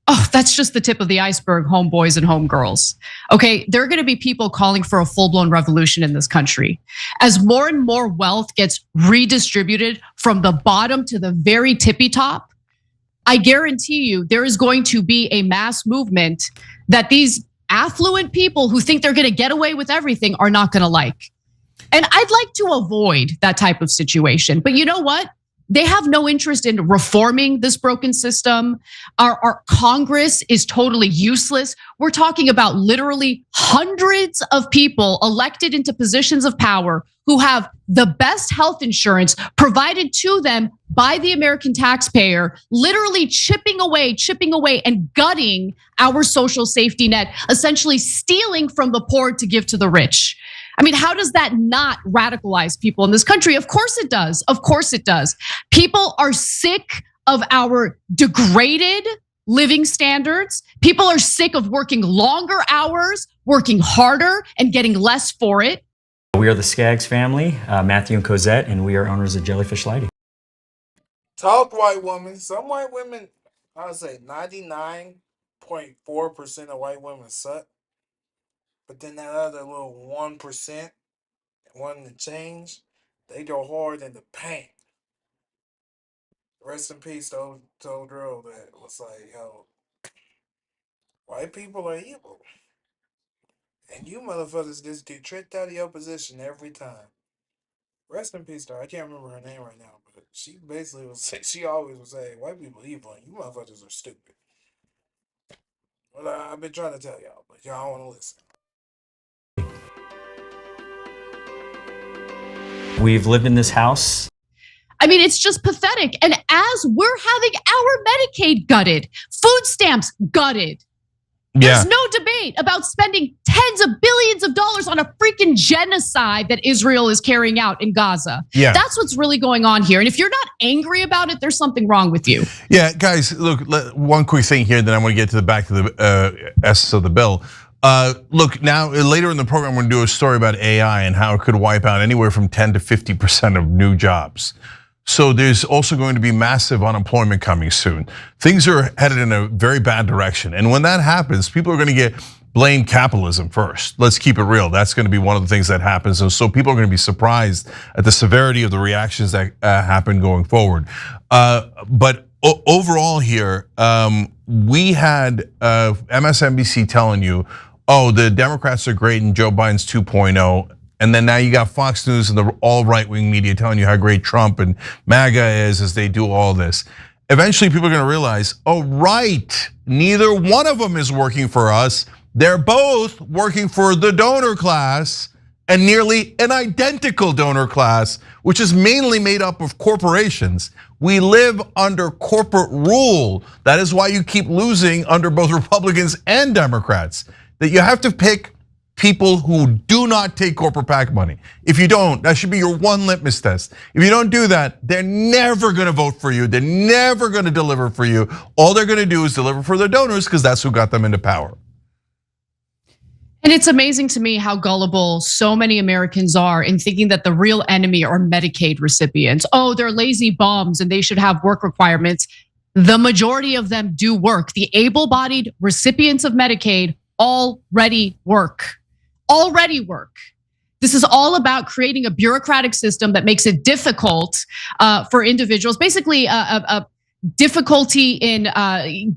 oh, that's just the tip of the iceberg, homeboys and homegirls. Okay, there are gonna be people calling for a full-blown revolution in this country. As more and more wealth gets redistributed from the bottom to the very tippy top, I guarantee you there is going to be a mass movement that these affluent people who think they're gonna get away with everything are not gonna like. And I'd like to avoid that type of situation. But you know what? They have no interest in reforming this broken system. Our Congress is totally useless. We're talking about literally hundreds of people elected into positions of power who have the best health insurance provided to them by the American taxpayer, literally chipping away and gutting our social safety net, essentially stealing from the poor to give to the rich. I mean, how does that not radicalize people in this country? Of course it does. Of course it does. People are sick of our degraded living standards. People are sick of working longer hours, working harder, and getting less for it. We are the Skaggs family, Matthew and Cosette, and we are owners of Jellyfish Lady. Talk white women. Some white women, I would say 99.4% of white women suck. But then that other little 1% wanting to change, they go hard in the paint. Rest in peace to old girl that was like, yo, white people are evil. And you motherfuckers just get tricked out of your position every time. Rest in peace to her. I can't remember her name right now, but she basically she always was saying, white people evil and you motherfuckers are stupid. Well, I've been trying to tell y'all, but y'all don't want to listen. We've lived in this house. I mean, it's just pathetic. And as we're having our Medicaid gutted, food stamps gutted, there's no debate about spending tens of billions of dollars on a freaking genocide that Israel is carrying out in Gaza. Yeah. That's what's really going on here. And if you're not angry about it, there's something wrong with you. Yeah, guys, look, one quick thing here, then I'm gonna get to the back to the essence of the bill. Look, now later in the program, we're gonna do a story about AI and how it could wipe out anywhere from 10 to 50% of new jobs. So there's also going to be massive unemployment coming soon. Things are headed in a very bad direction. And when that happens, people are gonna blame capitalism first. Let's keep it real. That's gonna be one of the things that happens. And so people are gonna be surprised at the severity of the reactions that happen going forward. But overall here, we had MSNBC telling you, oh, the Democrats are great and Joe Biden's 2.0. And then now you got Fox News and the all right-wing media telling you how great Trump and MAGA is as they do all this. Eventually people are gonna realize, oh right, neither one of them is working for us. They're both working for the donor class, and nearly an identical donor class, which is mainly made up of corporations. We live under corporate rule. That is why you keep losing under both Republicans and Democrats. That you have to pick people who do not take corporate PAC money. If you don't, that should be your one litmus test. If you don't do that, they're never gonna vote for you. They're never gonna deliver for you. All they're gonna do is deliver for their donors because that's who got them into power. And it's amazing to me how gullible so many Americans are in thinking that the real enemy are Medicaid recipients. Oh, they're lazy bums and they should have work requirements. The majority of them do work. The able-bodied recipients of Medicaid already work. This is all about creating a bureaucratic system that makes it difficult for individuals, basically a difficulty in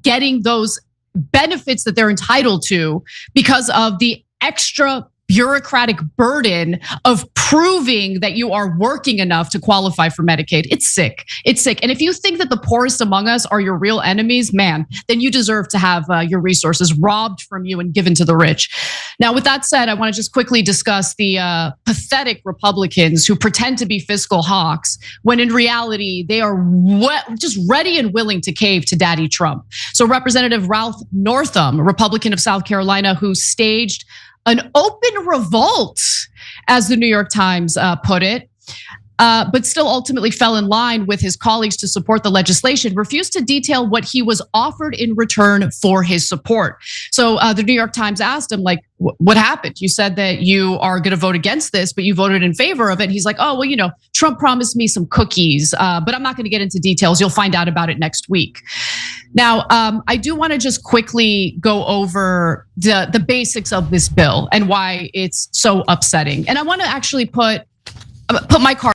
getting those benefits that they're entitled to because of the extra bureaucratic burden of proving that you are working enough to qualify for Medicaid. It's sick. It's sick. And if you think that the poorest among us are your real enemies, man, then you deserve to have your resources robbed from you and given to the rich. Now, with that said, I want to just quickly discuss the pathetic Republicans who pretend to be fiscal hawks when in reality, they are just ready and willing to cave to Daddy Trump. So Representative Ralph Northam, a Republican of South Carolina, who staged an open revolt, as the New York Times put it, but still ultimately fell in line with his colleagues to support the legislation, refused to detail what he was offered in return for his support. So the New York Times asked him, like, what happened? You said that you are going to vote against this, but you voted in favor of it. And he's like, oh, well, Trump promised me some cookies, but I'm not going to get into details. You'll find out about it next week. Now, I do want to just quickly go over the basics of this bill and why it's so upsetting. And I want to actually put my card.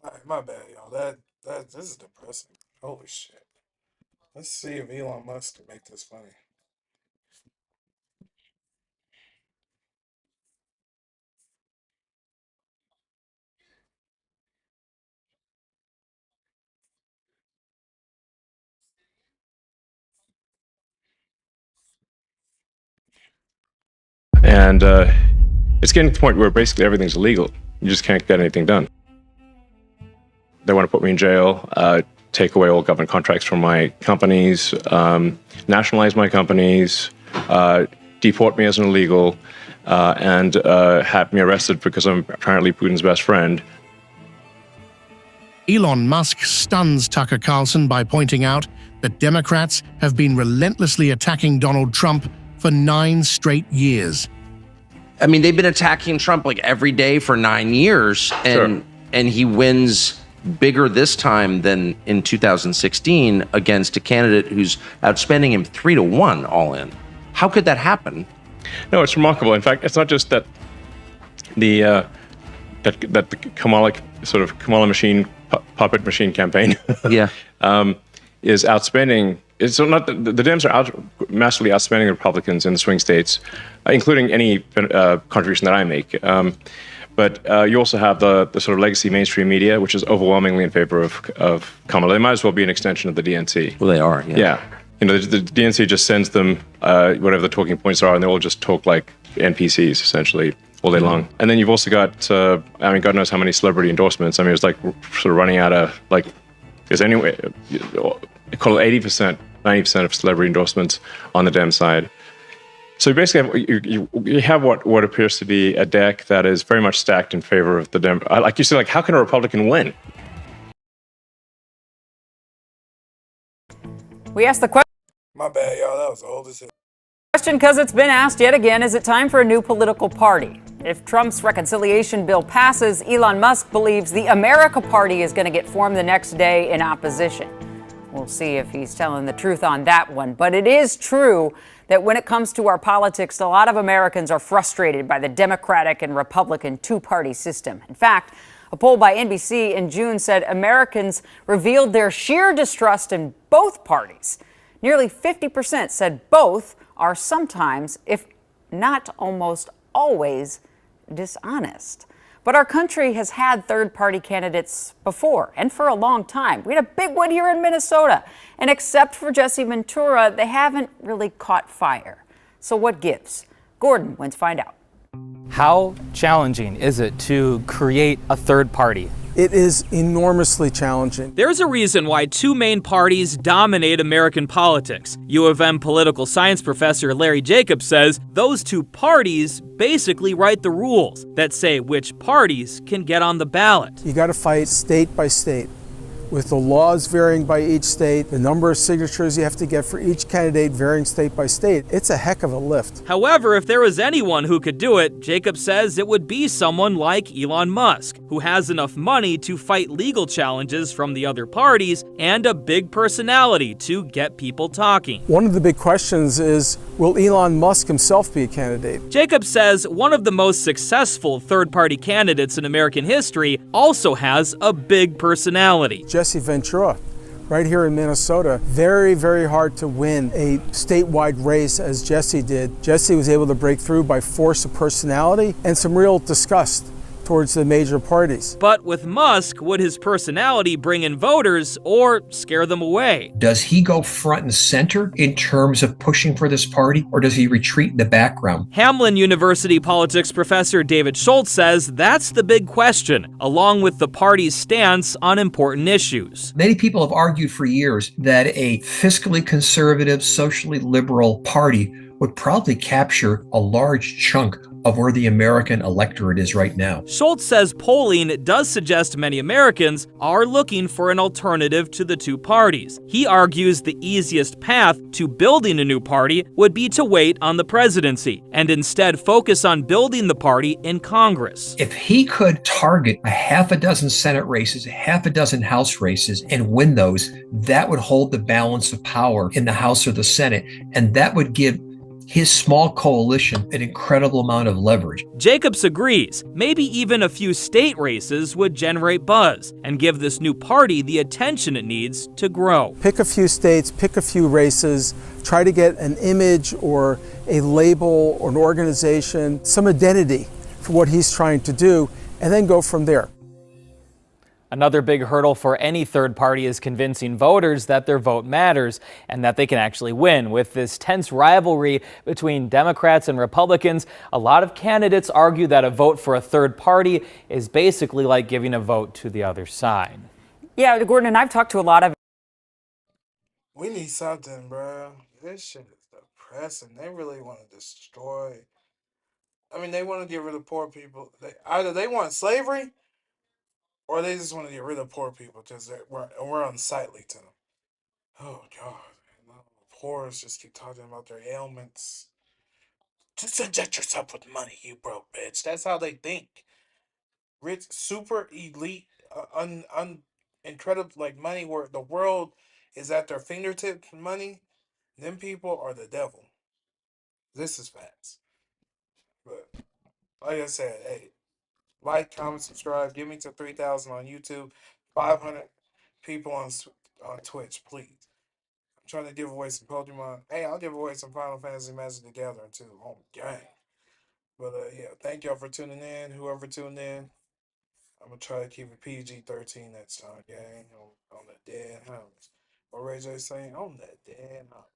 All right, my bad, y'all. This is depressing. Holy shit. Let's see if Elon Musk can make this funny. And it's getting to the point where basically everything's illegal. You just can't get anything done. They want to put me in jail, take away all government contracts from my companies, nationalize my companies, deport me as an illegal, and have me arrested because I'm apparently Putin's best friend. Elon Musk stuns Tucker Carlson by pointing out that Democrats have been relentlessly attacking Donald Trump for 9 straight years. I mean, they've been attacking Trump like every day for 9 years, and he wins bigger this time than in 2016 against a candidate who's outspending him 3-1 all in. How could that happen? No, it's remarkable. In fact, it's not just that the Kamala machine puppet machine campaign is outspending. It's not the Dems are massively outspending the Republicans in the swing states, including any contribution that I make. But you also have the sort of legacy mainstream media, which is overwhelmingly in favor of Kamala. They might as well be an extension of the DNC. Well, they are. Yeah. The DNC just sends them whatever the talking points are, and they all just talk like NPCs essentially all day long. And then you've also got, God knows how many celebrity endorsements. I mean, it's like sort of running out of there's anyway, call it 80%, 90% of celebrity endorsements on the Dem side. So basically, you have what appears to be a deck that is very much stacked in favor of the Dem. Like you said, how can a Republican win? We asked the question. My bad, y'all. That was old as hell. Question because it's been asked yet again, is it time for a new political party? If Trump's reconciliation bill passes, Elon Musk believes the America Party is going to get formed the next day in opposition. We'll see if he's telling the truth on that one. But it is true that when it comes to our politics, a lot of Americans are frustrated by the Democratic and Republican two-party system. In fact, a poll by NBC in June said Americans revealed their sheer distrust in both parties. Nearly 50% said both are sometimes, if not almost always, dishonest. But our country has had third-party candidates before, and for a long time. We had a big one here in Minnesota, and except for Jesse Ventura, they haven't really caught fire. So what gives? Gordon went to find out. How challenging is it to create a third party? It is enormously challenging. There's a reason why two main parties dominate American politics. U of M political science professor Larry Jacobs says those two parties basically write the rules that say which parties can get on the ballot. You got to fight state by state. With the laws varying by each state, the number of signatures you have to get for each candidate varying state by state, it's a heck of a lift. However, if there was anyone who could do it, Jacob says it would be someone like Elon Musk, who has enough money to fight legal challenges from the other parties and a big personality to get people talking. One of the big questions is, will Elon Musk himself be a candidate? Jacob says one of the most successful third-party candidates in American history also has a big personality. Jesse Ventura Right here in Minnesota, very, very hard to win a statewide race as Jesse did. Jesse was able to break through by force of personality and some real disgust towards the major parties. But with Musk, would his personality bring in voters or scare them away? Does he go front and center in terms of pushing for this party, or does he retreat in the background? Hamline University politics professor David Schultz says that's the big question, along with the party's stance on important issues. Many people have argued for years that a fiscally conservative, socially liberal party would probably capture a large chunk of where the American electorate is right now. Schultz says polling does suggest many Americans are looking for an alternative to the two parties. He argues the easiest path to building a new party would be to wait on the presidency and instead focus on building the party in Congress. If he could target a half a dozen Senate races, a half a dozen House races, and win those, that would hold the balance of power in the House or the Senate, and that would give his small coalition an incredible amount of leverage. Jacobs agrees. Maybe even a few state races would generate buzz and give this new party the attention it needs to grow. Pick a few states, pick a few races, try to get an image or a label or an organization, some identity for what he's trying to do, and then go from there. Another big hurdle for any third party is convincing voters that their vote matters and that they can actually win. With this tense rivalry between Democrats and Republicans, a lot of candidates argue that a vote for a third party is basically like giving a vote to the other side. Yeah, Gordon, and I've talked to a lot of. We need something, bro. This shit is depressing. They really want to destroy. I mean, they want to get rid of poor people. Either they want slavery, or they just want to get rid of poor people because we're unsightly to them. Oh, God. Poor just keep talking about their ailments. Just inject yourself with money, you broke bitch. That's how they think. Rich, super elite, incredible, like money where the world is at their fingertips. Money, them people are the devil. This is facts. But like I said, hey, like, comment, subscribe. Give me to 3,000 on YouTube. 500 people on Twitch, please. I'm trying to give away some Pokemon. Hey, I'll give away some Final Fantasy Magic the Gathering too. Oh, gang. But yeah, thank y'all for tuning in. Whoever tuned in, I'm gonna try to keep it PG-13 next time, gang. On the dead homies. What Ray J saying? On that dead homies.